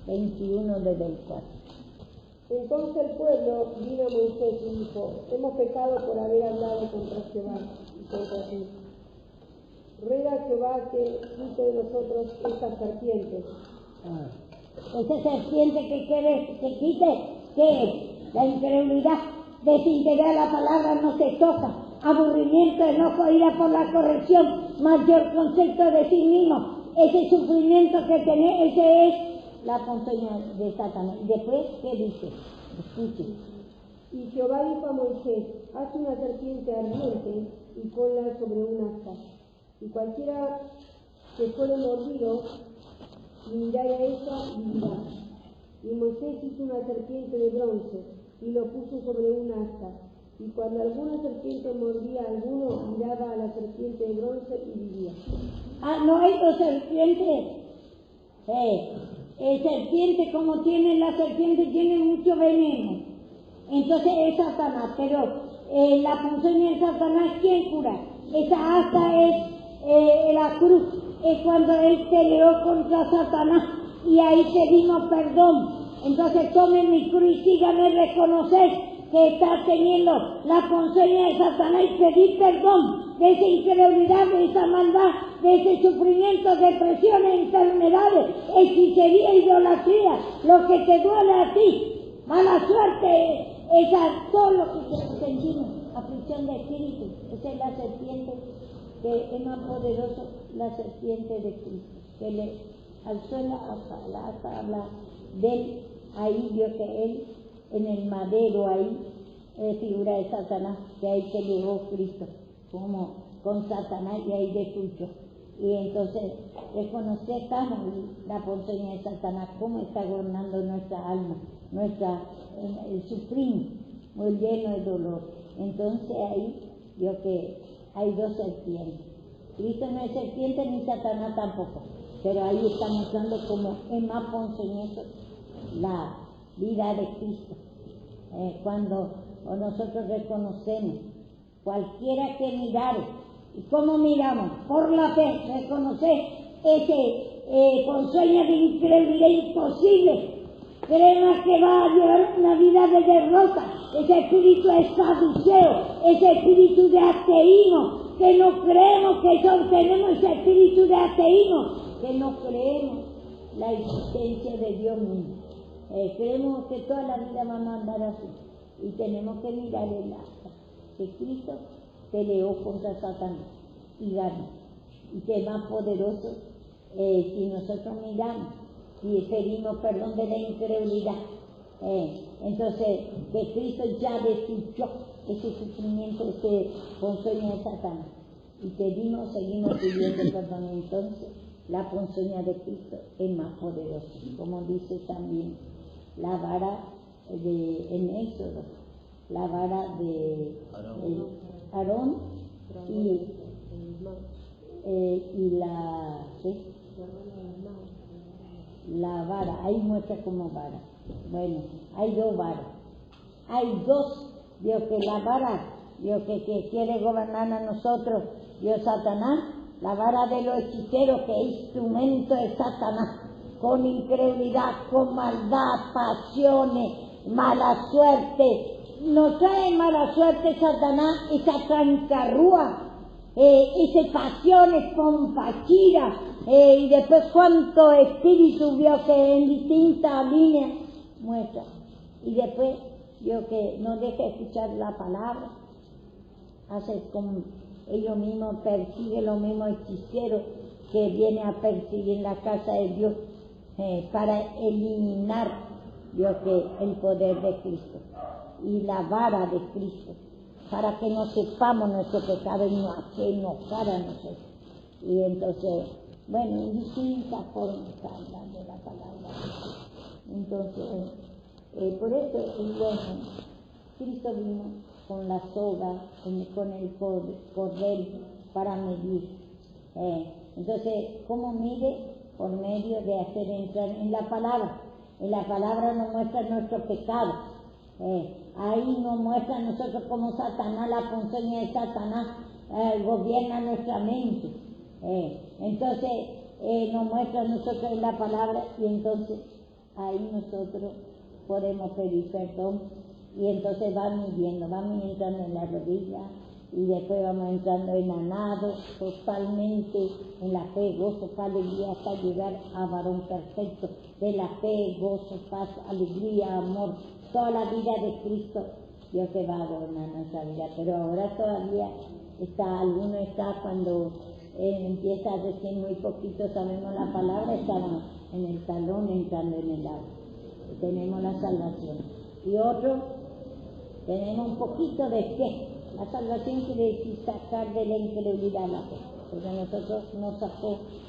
21 desde el 4.
Entonces el pueblo vino a Moisés y dijo: hemos pecado por haber hablado contra Jehová y contra ti. Ruega Jehová que quite de nosotros estas serpientes.
Esa serpiente que quite, ¿qué es? La incredulidad, desintegrar la palabra, no se toca, aburrimiento, enojo, ira por la corrección, mayor concepto de sí mismo, ese sufrimiento que tenés, ese es la ponzoña de Satanás. Después, ¿qué dice? Escuche.
Y Jehová dijo a Moisés: haz una serpiente ardiente y ponla sobre un asta, y cualquiera que fuere mordido mirará a ella y vivirá. Y Moisés hizo una serpiente de bronce y lo puso sobre un asta. Y cuando alguna serpiente mordía a alguno, miraba a la serpiente de bronce y vivía.
No hay dos serpientes. Serpiente, como tiene la serpiente, tiene mucho veneno. Entonces es Satanás, pero la ponzoña de Satanás, ¿quién cura? Esa asta es la cruz, es cuando él peleó contra Satanás y ahí pedimos perdón. Entonces tomen mi cruz y síganme, reconocer que está teniendo la ponzoña de Satanás y pedir perdón de esa incredulidad, de esa maldad, de ese sufrimiento, depresiones, enfermedades, hechicería, idolatría, lo que te duele a ti, mala suerte, todo lo que sentimos, aflicción de espíritu. Esa es la serpiente que es más poderosa, la serpiente de Cristo, que le alzó la asta, habla de él, ahí vio que él, en el madero ahí, figura de Satanás, que ahí se llevó Cristo, como con Satanás y ahí destruyó. Y entonces reconocemos la ponzoña de Satanás, cómo está gobernando nuestra alma, el sufrimos, muy lleno de dolor. Entonces ahí vio que hay dos serpientes. Cristo no es serpiente ni Satanás tampoco, pero ahí está mostrando cómo es más ponzoñoso la vida de Cristo. Cuando nosotros reconocemos, cualquiera que mirare, ¿y cómo miramos? Por la fe, reconocer ese ponzoña de incredulidad imposible, crema que va a llevar una vida de derrota, ese espíritu de saduceo, ese espíritu de ateísmo, que no creemos que tenemos ese espíritu de ateísmo, que no creemos la existencia de Dios mismo. Creemos que toda la vida vamos a andar así y tenemos que mirar el asta que Cristo peleó contra Satanás y ganó, y que es más poderoso si nosotros miramos y pedimos perdón de la incredulidad. Entonces que Cristo ya destruyó ese sufrimiento, ese ponzoña de Satanás, y seguimos pidiendo perdón. Entonces la ponzoña de Cristo es más poderosa, como dice también la vara en Éxodo, la vara de Aarón y la vara, ahí muestra como vara. Bueno, hay dos varas, hay dos, Dios, que la vara, Dios que quiere gobernar a nosotros, Dios Satanás, la vara de los hechiceros, que es instrumento de Satanás, con incredulidad, con maldad, pasiones, mala suerte. Nos trae mala suerte Satanás, esa trancarrúa, esas pasiones con fachira, y después cuánto espíritu vio que en distintas líneas muestra. Y después vio que no deja escuchar la palabra, hace como ellos mismos persiguen los mismos hechiceros que vienen a perseguir la casa de Dios, para eliminar, Dios, que el poder de Cristo y la vara de Cristo, para que no sepamos nuestro pecado y no hacernos cara a nosotros. Y entonces, bueno, en distintas formas está hablando la palabra. Entonces, por eso es bueno, Cristo vino con la soga, con el cordel para medir. Entonces, ¿cómo mide? Por medio de hacer entrar en la palabra. En la palabra nos muestra nuestro pecado. Ahí nos muestra a nosotros cómo Satanás, la ponzoña de Satanás, gobierna nuestra mente. Entonces, nos muestra a nosotros en la palabra y entonces ahí nosotros podemos pedir perdón y entonces vamos entrando en la rodilla y después vamos entrando en la nado, totalmente en la fe, gozo, paz, alegría, hasta llegar a varón perfecto, de la fe, gozo, paz, alegría, amor, toda la vida de Cristo, Dios que va a gobernar nuestra vida, pero ahora todavía alguno está cuando empieza recién muy poquito, sabemos la palabra, estamos en el talón entrando en el agua, tenemos la salvación, y otro, tenemos un poquito de fe. La salvación quiere decir sacar de la incredulidad la fe, porque a nosotros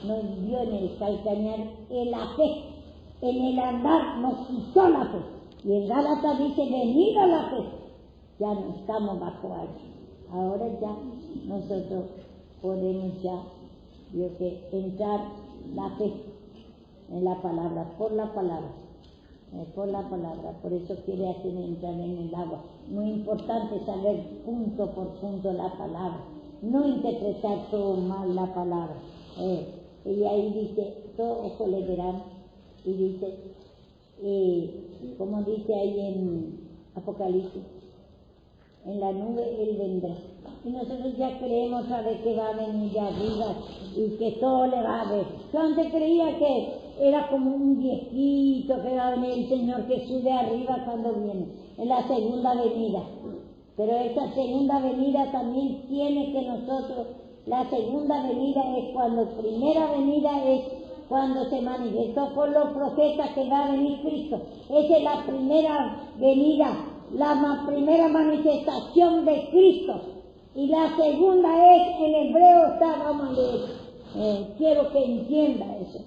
nos dio en el calcañar en la fe, en el andar nos quitó la fe, y en Gálatas dice venid a la fe, ya no estamos bajo allí, ahora ya nosotros podemos ya, yo que entrar la fe en la palabra, por la palabra, por eso quiere hacer entrar en el agua. Muy importante saber punto por punto la palabra, no interpretar todo mal la palabra. Y ahí dice, todo ojo le verán, y dice, como dice ahí en Apocalipsis, en la nube Él vendrá. Y nosotros ya creemos saber que va a venir de arriba y que todo le va a ver. Yo antes creía que era como un viejito que va a venir el Señor Jesús de arriba cuando viene, en la segunda venida. Pero esa segunda venida también tiene que nosotros, la segunda venida es cuando, primera venida es cuando se manifestó por los profetas que va a venir Cristo. Esa es la primera venida, la primera manifestación de Cristo. Y la segunda es, en hebreo está, vamos a leer, quiero que entienda eso,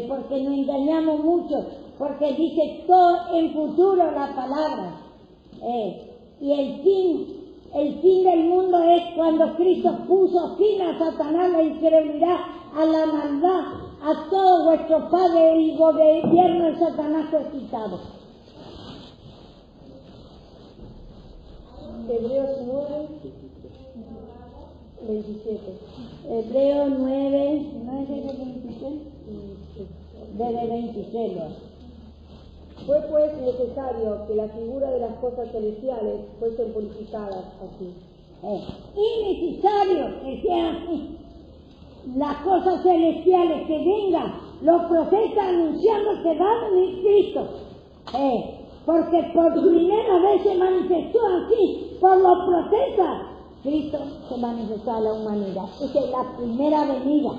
porque nos engañamos mucho, porque dice todo en futuro la palabra, y el fin del mundo es cuando Cristo puso fin a Satanás, la incredulidad, a la maldad, a todo vuestro padre, el gobierno de Satanás fue quitado.
Hebreos 9, 27.
Hebreos 9, ¿no es desde 26? Desde 26.
Fue pues necesario que la figura de las cosas celestiales fuesen purificadas así.
Es necesario que sean así. Las cosas celestiales que vengan, los profetas anunciando que va a venir Cristo. Porque por primera vez se manifestó así, por los profetas. Cristo se manifestó a la humanidad. Esa es la primera venida.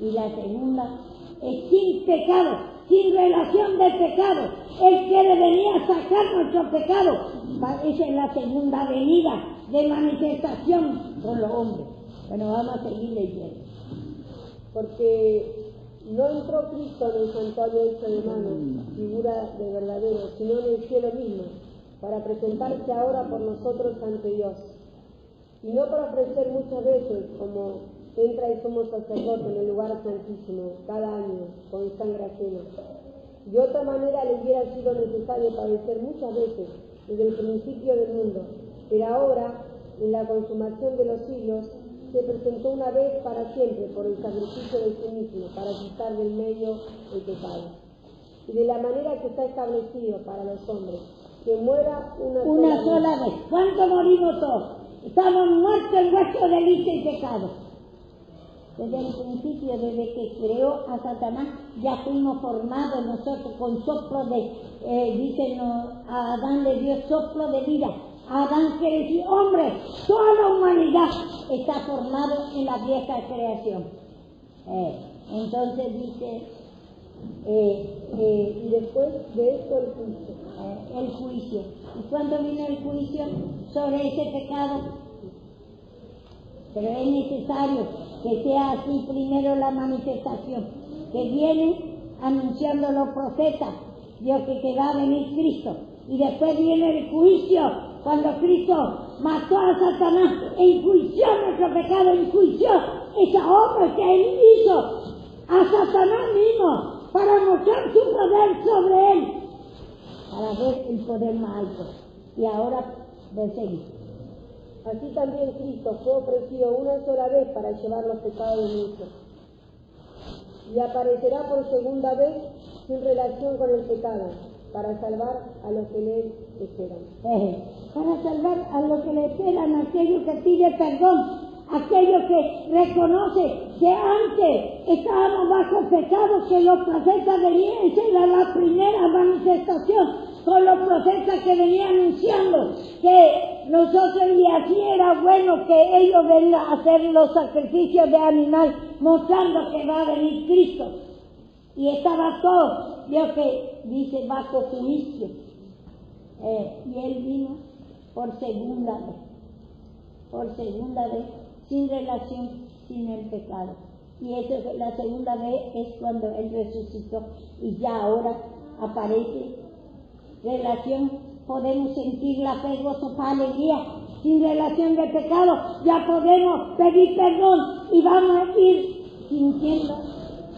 Y la segunda es sin pecado, sin relación de pecado. Él quiere venir a sacar nuestro pecado. Esa es la segunda venida de manifestación con los hombres. Bueno, vamos a seguir leyendo.
Porque no entró Cristo en el santuario hecho de manos, figura de verdadero, sino en el cielo mismo, para presentarse ahora por nosotros ante Dios. Y no para ofrecer muchas veces, como entra el sumo sacerdote en el lugar santísimo, cada año, con sangre ajena. De otra manera le hubiera sido necesario padecer muchas veces, desde el principio del mundo. Pero ahora, en la consumación de los siglos, se presentó una vez para siempre por el sacrificio de sí mismo, para quitar del medio el pecado. Y de la manera que está establecido para los hombres, que muera una
sola vez. ¿Cuánto morimos todos? Estamos muertos en nuestro delito y pecado. Desde el principio, desde que creó a Satanás, ya fuimos formados nosotros con soplo de, dicen, a Adán le dio soplo de vida. Adán quiere decir, hombre, toda la humanidad está formada en la vieja creación. Entonces dice,
Y después de esto el juicio.
El juicio. ¿Y cuándo viene el juicio sobre ese pecado? Pero es necesario que sea así primero la manifestación, que viene anunciando los profetas, Dios que va a venir Cristo. Y después viene el juicio, cuando Cristo mató a Satanás, enjuició nuestro pecado, enjuició esa obra que Él hizo a Satanás mismo, para mostrar su poder sobre Él, para ver el poder más alto. Y ahora, seguimos.
Así también Cristo fue ofrecido una sola vez para llevar los pecados de muchos. Y aparecerá por segunda vez sin relación con el pecado, para salvar a los que le esperan.
Para salvar a los que le esperan, aquellos que piden perdón, aquellos que reconocen que antes estábamos bajo pecado, que los profetas venían, esa era la primera manifestación, con los profetas que venían anunciando que nosotros, y así era bueno que ellos vengan a hacer los sacrificios de animal, mostrando que va a venir Cristo. Y estaba todo, Dios que dice, bajo juicio. Y Él vino por segunda vez, sin relación, sin el pecado. Y eso, la segunda vez es cuando Él resucitó y ya ahora aparece relación, podemos sentir la fe, gozo, paz, alegría, sin relación de pecado, ya podemos pedir perdón y vamos a ir sintiendo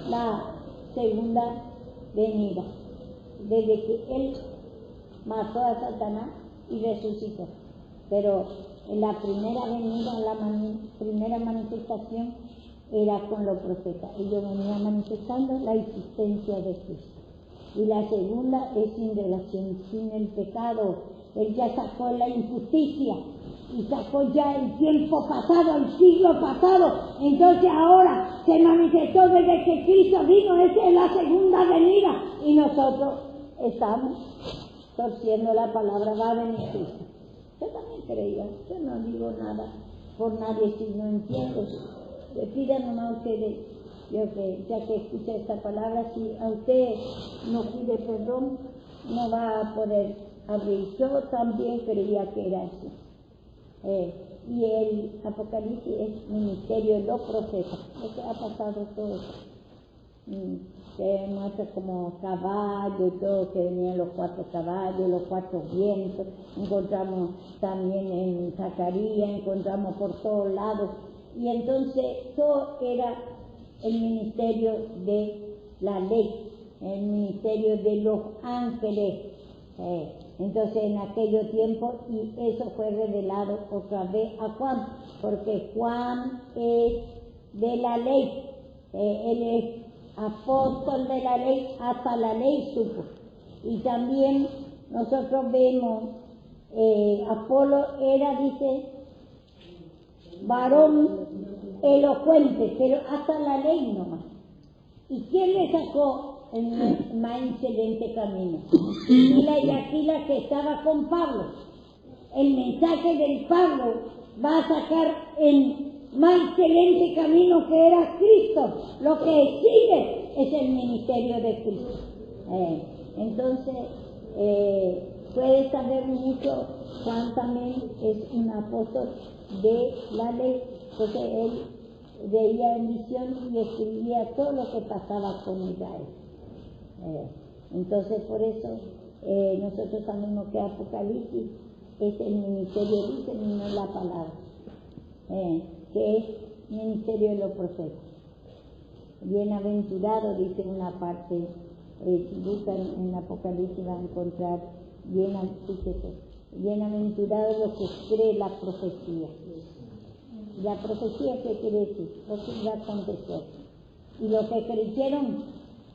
la segunda venida, desde que Él mató a Satanás y resucitó. Pero en la primera venida, primera manifestación era con los profetas. Ellos venían manifestando la existencia de Cristo. Y la segunda es sin relación, sin el pecado. Él ya sacó la injusticia y sacó ya el tiempo pasado, el siglo pasado. Entonces ahora se manifestó desde que Cristo vino. Esa es la segunda venida. Y nosotros estamos torciendo la palabra, va a venir Cristo. Yo también creía, yo no digo nada por nadie si no entiendo. Le pidan nomás a ustedes, yo que ya que escuché esta palabra, si a usted no pide perdón, no va a poder abrir. Yo también creía que era así. Y el Apocalipsis es ministerio de los profetas, lo que ha pasado todo. Se muestra como caballo y todo, que venían los 4 caballos, los 4 vientos. Encontramos también en Zacarías, encontramos por todos lados. Y entonces todo era el ministerio de la ley, el ministerio de los ángeles. Entonces en aquellos tiempos, y eso fue revelado otra vez a Juan, porque Juan es de la ley, él es apóstol de la ley, hasta la ley supo. Y también nosotros vemos, Apolo era, dice, varón elocuente, pero hasta la ley nomás. ¿Y quién le sacó el más excelente camino? Priscila y Aquila, que estaba con Pablo. El mensaje del Pablo va a sacar el más excelente camino, que era Cristo. Lo que sigue es el ministerio de Cristo. Entonces, puede saber mucho. Juan también es un apóstol de la ley, porque él veía en visión y escribía todo lo que pasaba con Israel. Entonces, por eso nosotros sabemos que Apocalipsis es el ministerio, dice no la palabra, que es ministerio de los profetas. Bienaventurado, dice una parte, si buscan en Apocalipsis van a encontrar bienaventurados los que creen la profecía. La profecía, ¿qué quiere decir? Lo que va a acontecer. Y los que creyeron,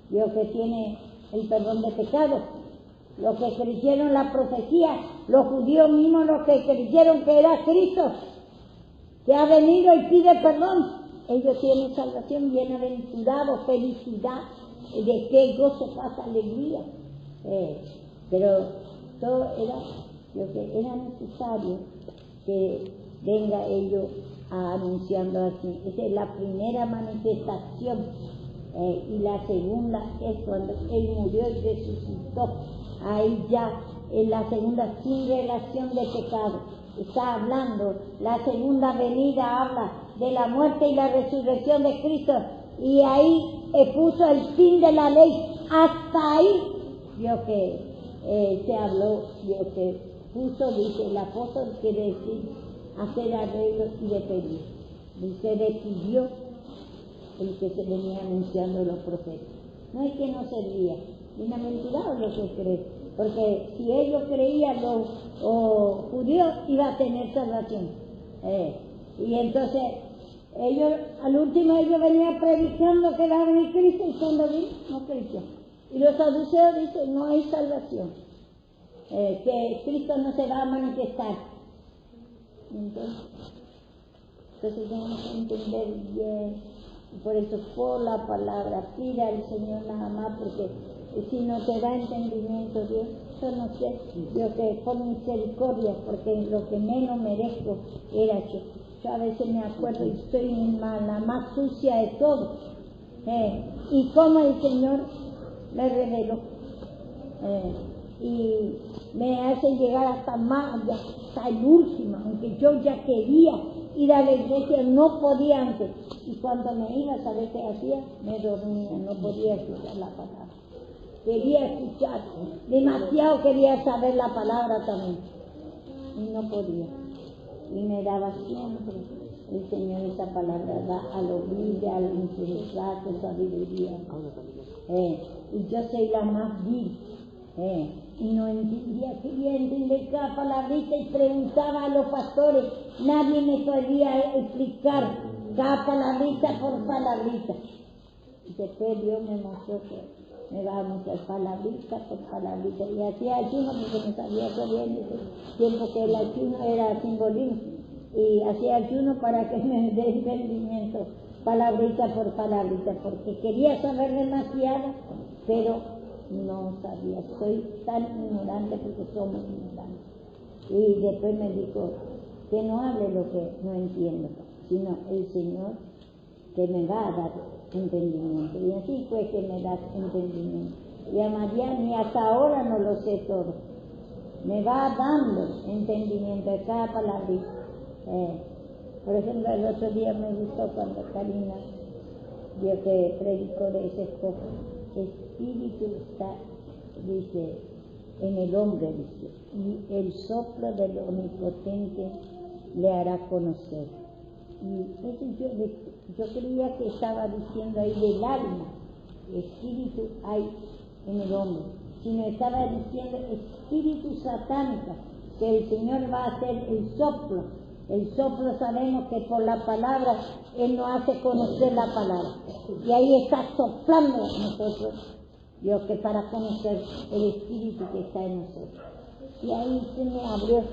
los que tienen el perdón de pecados, los que creyeron la profecía, los judíos mismos, los que creyeron que era Cristo, que ha venido y pide perdón, ellos tienen salvación, bienaventurados, felicidad, de qué gozo, paz, alegría. Pero todo era lo que era necesario que venga ellos anunciando así. Esa es la primera manifestación Y la segunda es cuando Él murió y resucitó. Ahí ya, en la segunda, sin relación de pecado. Está hablando, la segunda venida habla de la muerte y la resurrección de Cristo. Y ahí puso el fin de la ley. Hasta ahí, vio que se habló, vio que puso, dice el apóstol, quiere decir hacer arreglos y de pedir. Dice, despidió el que se venía anunciando los profetas. No es que no servía, bienaventurado lo que cree, porque si ellos creían los judíos iba a tener salvación. Y entonces ellos, al último ellos venían predicando que va a venir Cristo y cuando vino no creyó. Y los saduceos dicen no hay salvación, que Cristo no se va a manifestar. Entonces tenemos que entender bien. Y por eso, por la palabra, pida al Señor nada más, porque si no te da entendimiento, Dios, yo no sé, yo que por misericordia, porque lo que menos merezco era yo. Yo a veces me acuerdo y estoy la más sucia de todo. Y como el Señor me reveló. Y me hace llegar hasta más, hasta el último, aunque yo ya quería ir a la iglesia, no podía antes. Y cuando me iba, ¿sabes qué hacía? Me dormía, no podía escuchar la palabra. Quería escuchar, demasiado quería saber la palabra también. Y no podía. Y me daba siempre el Señor esa palabra, da a lo humilde, al insensato, sabiduría. Y yo soy la más vil. Y no entendía, quería entender cada palabrita y preguntaba a los pastores, nadie me podía explicar cada palabrita por palabrita. Y después Dios me mostró que me daba muchas palabritas por palabritas, y hacía ayuno porque me sabía corriendo ese tiempo que el ayuno era simbolismo, y hacía ayuno para que me dé entendimiento, palabrita por palabrita, porque quería saber demasiado, pero no sabía, soy tan ignorante porque somos ignorantes. Y después me dijo que no hable lo que no entiendo, sino el Señor que me va a dar entendimiento. Y así fue que me da entendimiento. Y a María ni hasta ahora no lo sé todo. Me va dando entendimiento de cada palabrita. Por ejemplo, el otro día me gustó cuando Karina vio que predicó de ese esposo. Espíritu está, dice, en el hombre, dice, y el soplo del Omnipotente le hará conocer. Y eso yo creía que estaba diciendo ahí del alma, espíritu hay en el hombre, sino estaba diciendo espíritu satánico, que el Señor va a hacer el soplo. El soplo sabemos que por la palabra Él nos hace conocer la palabra. Y ahí está soplando a nosotros, Dios, que para conocer el espíritu que está en nosotros. Y ahí se me abrió.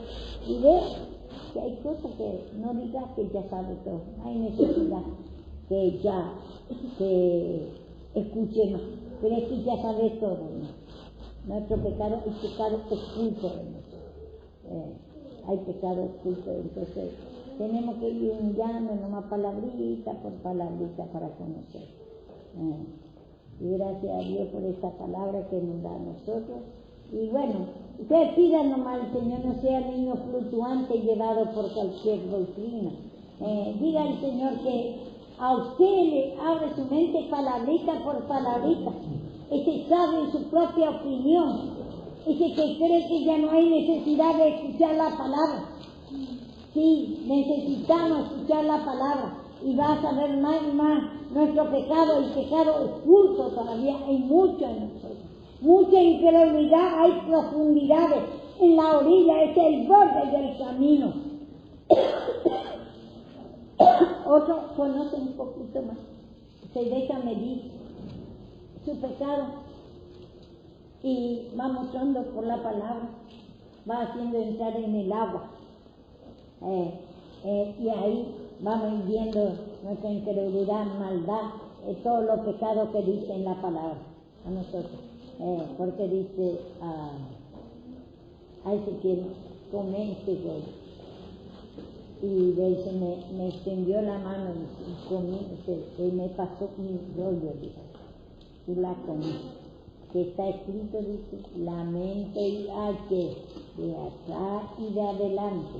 Y ve que hay cosas que no digas que ya sabe todo. Hay necesidad que ya que escuche más. Pero es que ya sabe todo, ¿no? Nuestro pecado es pecado oculto de nosotros. Hay pecado oculto, entonces tenemos que ir humillando nomás palabrita por palabrita para conocer. Y gracias a Dios por esta palabra que nos da a nosotros. Y bueno, ustedes pidan nomás al Señor, no sea niño fluctuante llevado por cualquier doctrina. Diga al Señor que a usted le abre su mente palabrita por palabrita. Ese sabe en su propia opinión. Ese que cree que ya no hay necesidad de escuchar la palabra. Sí, necesitamos escuchar la palabra y va a saber más y más nuestro pecado. El pecado oculto todavía hay mucho en nosotros. Mucha incredulidad, hay profundidades. En la orilla es el borde del camino. Otros conocen un poquito más. Se deja medir su pecado. Y va mostrando por la palabra, va haciendo entrar en el agua. Y ahí vamos viendo nuestra incredulidad, maldad, todos los pecados que dice en la palabra a nosotros. Porque dice a ese que come este huevo. y dice, me extendió la mano y comí, y me pasó un rollo, dice, y la comí. Que está escrito, dice, lamento y ayer, de atrás y de adelante.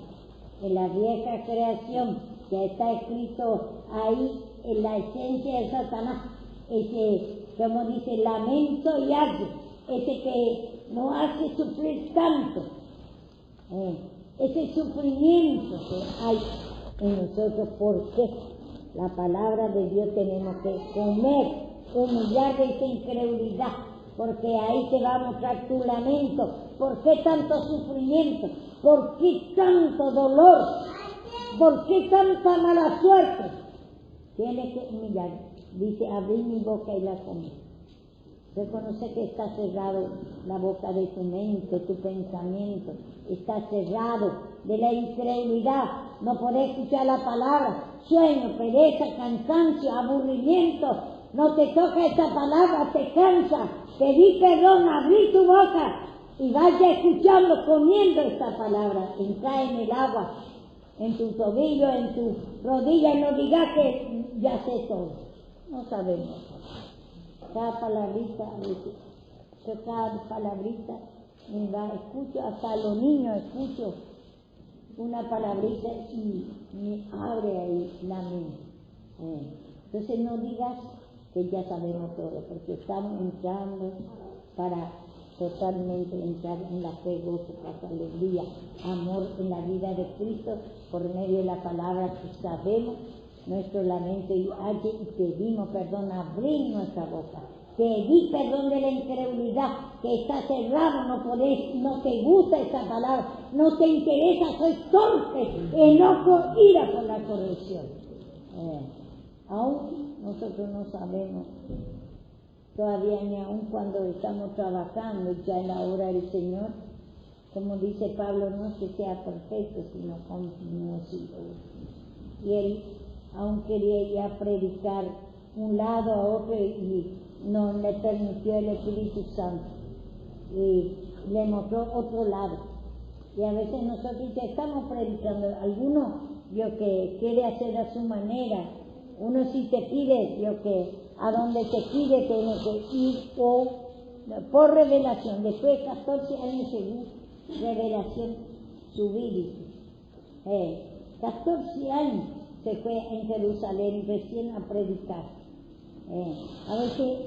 En la vieja creación, que está escrito ahí, en la esencia de Satanás, ese, como dice, lamento y ayer, ese que nos hace sufrir tanto, ese sufrimiento que hay en nosotros, porque la palabra de Dios tenemos que comer, humillar de esa incredulidad, porque ahí te va a mostrar tu lamento. ¿Por qué tanto sufrimiento? ¿Por qué tanto dolor? ¿Por qué tanta mala suerte? Tienes que humillar. Dice, abrí mi boca y la comí. Reconoce que está cerrado la boca de tu mente, tu pensamiento. Está cerrado de la incredulidad. No podés escuchar la palabra. Sueño, pereza, cansancio, aburrimiento. No te toca esa palabra, te cansa. Pedí perdón, abrí tu boca y vaya escuchando, comiendo esta palabra. Entra en el agua, en tu tobillo, en tu rodilla, y no digas que ya sé todo. No sabemos. Cada palabrita, escucho, hasta los niños escucho una palabrita y me abre ahí la mente. Entonces no digas que ya sabemos todo, porque estamos entrando para totalmente entrar en la fe, gozo, paz, alegría, amor en la vida de Cristo, por medio de la palabra que sabemos, nuestro lamento y pedimos perdón, abrir nuestra boca, pedí perdón de la incredulidad, que está cerrado, no te gusta esa palabra, no te interesa, soy torpe, enojo, ira por la corrección. Aún nosotros no sabemos todavía, ni aún cuando estamos trabajando ya en la obra del Señor, como dice Pablo, no es que sea perfecto, sino conocido. Y él aún quería ir a predicar un lado a otro y no le permitió el Espíritu Santo y le mostró otro lado. Y a veces nosotros ya estamos predicando, alguno yo que quiere hacer a su manera. Uno si te pide, yo que a donde te pide tiene que ir por revelación. Después de 14 años según revelación subir. 14 años se fue en Jerusalén recién a predicar. A veces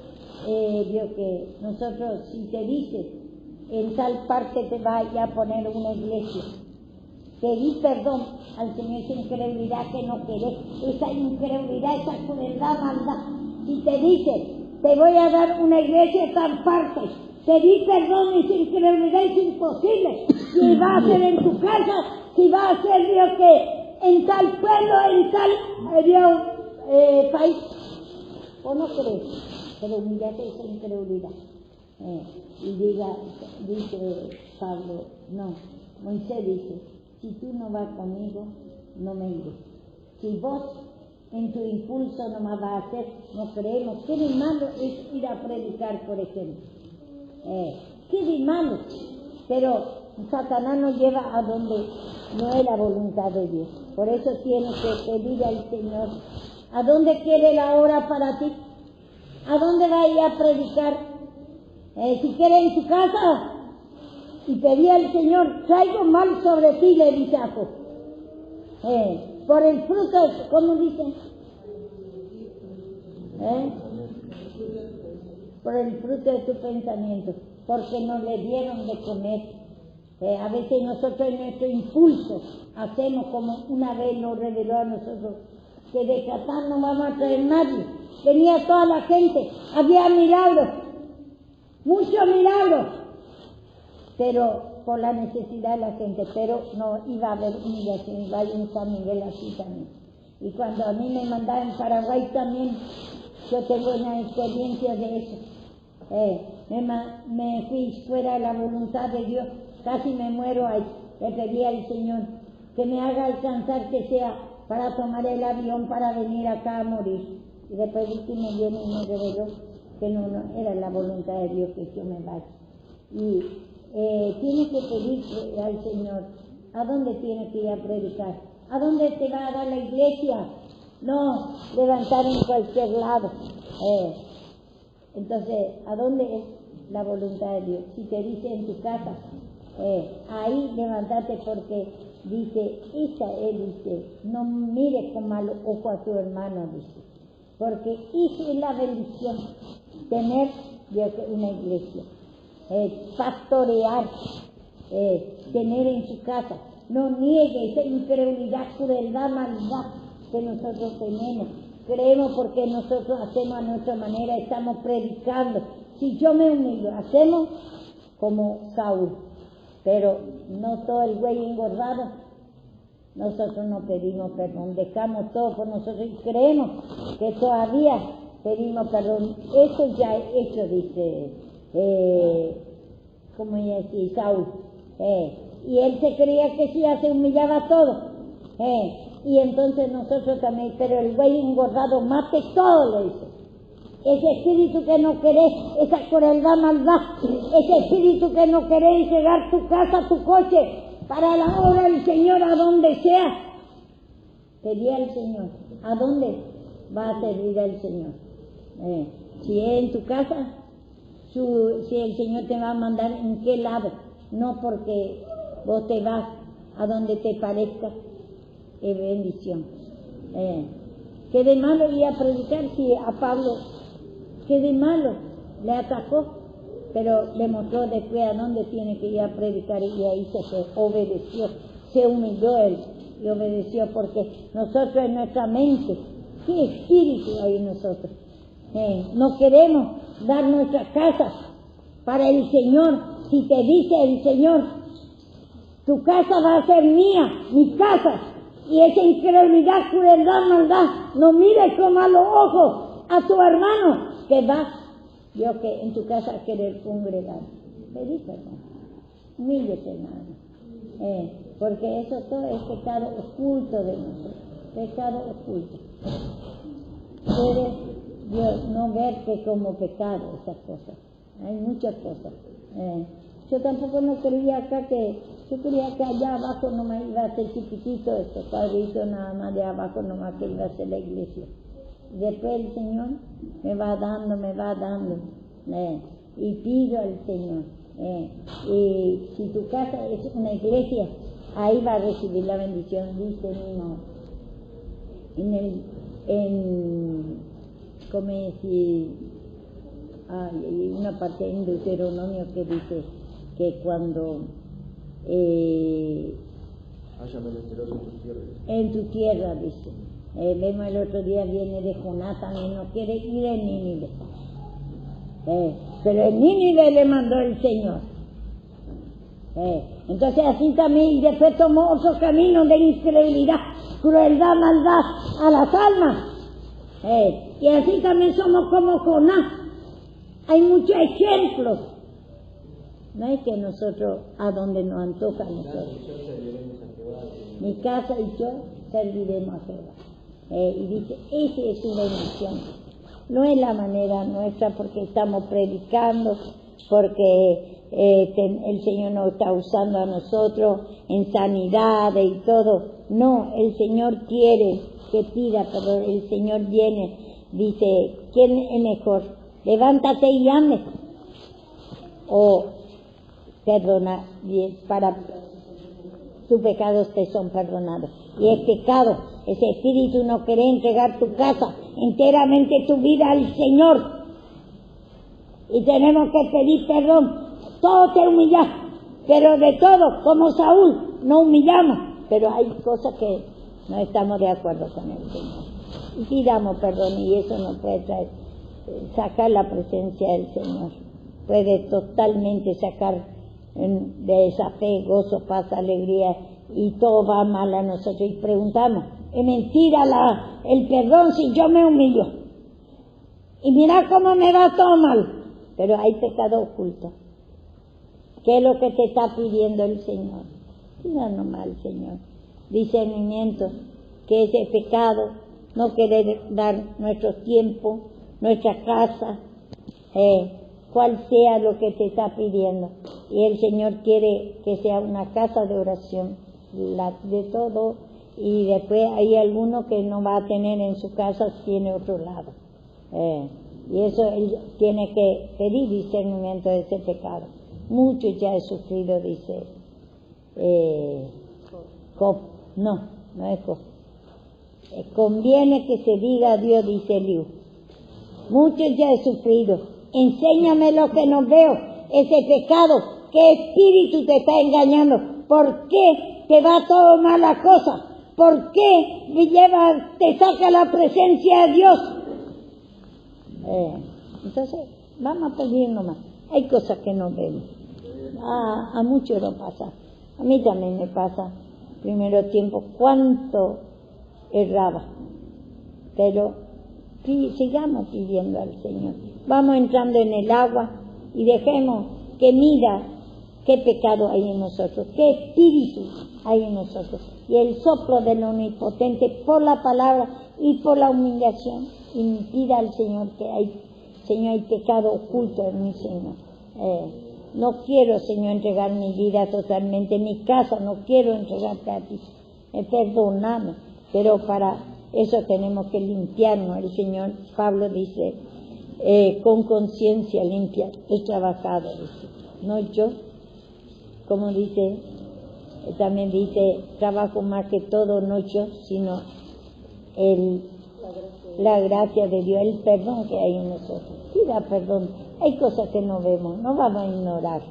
yo que nosotros si te dice en tal parte te vaya a poner una iglesia, pedí perdón al Señor, esa incredulidad que no querés, esa incredulidad, esa crueldad, maldad. Si te dice, te voy a dar una iglesia en tal parte, pedí perdón, esa incredulidad es imposible. Si va a ser en tu casa, si va a ser Dios que en tal pueblo, en tal país, o no crees, pero humillate esa incredulidad. Y dice Pablo, no, Moisés dice, si tú no vas conmigo, no me iré. Si vos en tu impulso no más vas a hacer, no creemos. ¿Qué de malo es ir a predicar, por ejemplo? ¿Qué de malo? Pero Satanás nos lleva a donde no es la voluntad de Dios. Por eso tienes que pedir al Señor, ¿a dónde quiere la hora para ti? ¿A dónde va a ir a predicar? Si quiere en tu casa, y pedí al Señor, traigo mal sobre ti, le dice a Jacob. Por el fruto, ¿cómo dicen? Por el fruto de tu pensamiento, porque nos le dieron de comer. A veces nosotros en nuestro impulso hacemos como una vez nos reveló a nosotros, que de Catán no vamos a traer nadie. Venía toda la gente, había milagros, muchos milagros, pero por la necesidad de la gente, pero no iba a haber humillación. Y vaya en San Miguel así también. Y cuando a mí me mandaban en Paraguay también, yo tengo una experiencia de eso. Me fui fuera de la voluntad de Dios, casi me muero ahí. Le pedí al Señor que me haga alcanzar, que sea para tomar el avión para venir acá a morir. Y después último viene y me reveló que no era la voluntad de Dios que yo me vaya. Y tiene que pedir al Señor, ¿a dónde tiene que ir a predicar? ¿A dónde te va a dar la iglesia? No, levantar en cualquier lado. Entonces, ¿a dónde es la voluntad de Dios? Si te dice en tu casa, ahí levántate porque dice, él dice, no mires con mal ojo a tu hermano, dice, porque esa es la bendición, tener una iglesia, pastorear, tener en su casa. No niegue esa incredulidad, crueldad, maldad que nosotros tenemos. Creemos porque nosotros hacemos a nuestra manera, estamos predicando. Si yo me humillo, hacemos como Saúl, pero no todo el güey engordado. Nosotros no pedimos perdón, dejamos todo por nosotros y creemos que todavía pedimos perdón. Eso ya es hecho, dice, como decía Saúl. Y él se creía que sí, ya se humillaba todo. Y entonces nosotros también, pero el güey engordado mate todo, le dice. Ese espíritu que no querés, esa crueldad, maldad, ese espíritu que no querés llegar tu casa, tu coche, para la obra del Señor, a donde sea. Pedí al Señor, ¿a dónde va a servir al Señor? Si es en tu casa, si el Señor te va a mandar en qué lado, no porque vos te vas a donde te parezca, es bendición. ¿Qué de malo iba a predicar si a Pablo, qué de malo le atacó? Pero le mostró después a dónde tiene que ir a predicar y ahí se fue, obedeció, se humilló él y obedeció porque nosotros en nuestra mente, ¿qué espíritu hay en nosotros? No queremos dar nuestra casa para el Señor. Si te dice el Señor, tu casa va a ser mía, mi casa, y esa incredulidad, crueldad, maldad, no mires con malos ojos a tu hermano que va, yo que en tu casa a querer congregar. Pedí perdón, humíllate, hermano, porque eso todo es pecado oculto de nosotros, pecado oculto. Puede Dios no verte como pecado esas cosas, hay muchas cosas. Yo tampoco no creía acá yo creía que allá abajo nomás iba a ser chiquitito este cuadrito nada más de abajo nomás que iba a ser la iglesia. Después el Señor me va dando, y pido al Señor, y si tu casa es una iglesia, ahí va a recibir la bendición, dice mismo, como decir, hay una parte en Deuteronomio que dice que cuando
haya menesteroso
en tu tierra, dice. Vemos el otro día viene de Jonás también, no quiere ir en Nínive. Pero en Nínive le mandó el Señor. Entonces así también, y después tomó otro camino de incredulidad, crueldad, maldad a las almas. Y así también somos como Jonás. Hay muchos ejemplos. No es que nosotros, a donde nos antoja a nosotros. Mi casa y yo serviremos a Jehová. Y dice, esa es su bendición. No es la manera nuestra porque estamos predicando, porque el Señor nos está usando a nosotros en sanidad y todo. No, el Señor quiere que pida, pero el Señor viene, dice, ¿quién es mejor? Levántate y ande. O perdona, para tus pecados te son perdonados. Y es pecado, ese espíritu no quiere entregar tu casa, enteramente tu vida al Señor. Y tenemos que pedir perdón. Todo te humillas, pero de todo, como Saúl, no humillamos. Pero hay cosas que no estamos de acuerdo con el Señor. Y pidamos perdón y eso nos puede traer, sacar la presencia del Señor. Puede totalmente sacar de esa fe, gozo, paz, alegría, y todo va mal a nosotros. Y preguntamos, ¿es mentira el perdón si yo me humillo? Y mira cómo me va todo mal. Pero hay pecado oculto. ¿Qué es lo que te está pidiendo el Señor? Pida nomás al Señor discernimiento, que ese pecado, no querer dar nuestro tiempo, nuestra casa, cual sea lo que te está pidiendo. Y el Señor quiere que sea una casa de oración, de todo y después hay alguno que no va a tener en su casa, tiene otro lado. Y eso él tiene que pedir discernimiento de ese pecado. Mucho ya he sufrido, dice Job. No es Job. Conviene que se diga a Dios, dice Eliú. Mucho ya he sufrido. Enséñame lo que no veo, ese pecado. ¿Qué espíritu te está engañando? ¿Por qué te va todo mala cosa? ¿Por qué te saca la presencia de Dios? Entonces, vamos a pedir nomás. Hay cosas que no vemos. A muchos no pasa. A mí también me pasa. Primero tiempo, cuánto erraba. Pero sigamos pidiendo al Señor. Vamos entrando en el agua y dejemos que mira qué pecado hay en nosotros, qué espíritu hay en nosotros. Y el soplo del Omnipotente por la palabra y por la humillación. Y pida al Señor que hay pecado oculto en mí, Señor. No quiero, Señor, entregar mi vida totalmente, mi casa, no quiero entregarte a ti. Perdóname, pero para eso tenemos que limpiarnos. El Señor, Pablo dice, con conciencia limpia, he trabajado, dice. No yo, como dice, también dice, trabajo más que todo, no yo, sino la gracia de Dios, el perdón que hay en nosotros. Pida perdón. Hay cosas que no vemos, no vamos a ignorar,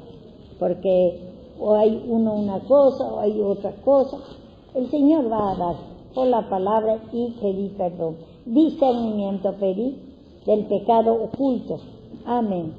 porque o hay una cosa o hay otra cosa. El Señor va a dar por la palabra y pedir perdón. Discernimiento pedir del pecado oculto. Amén.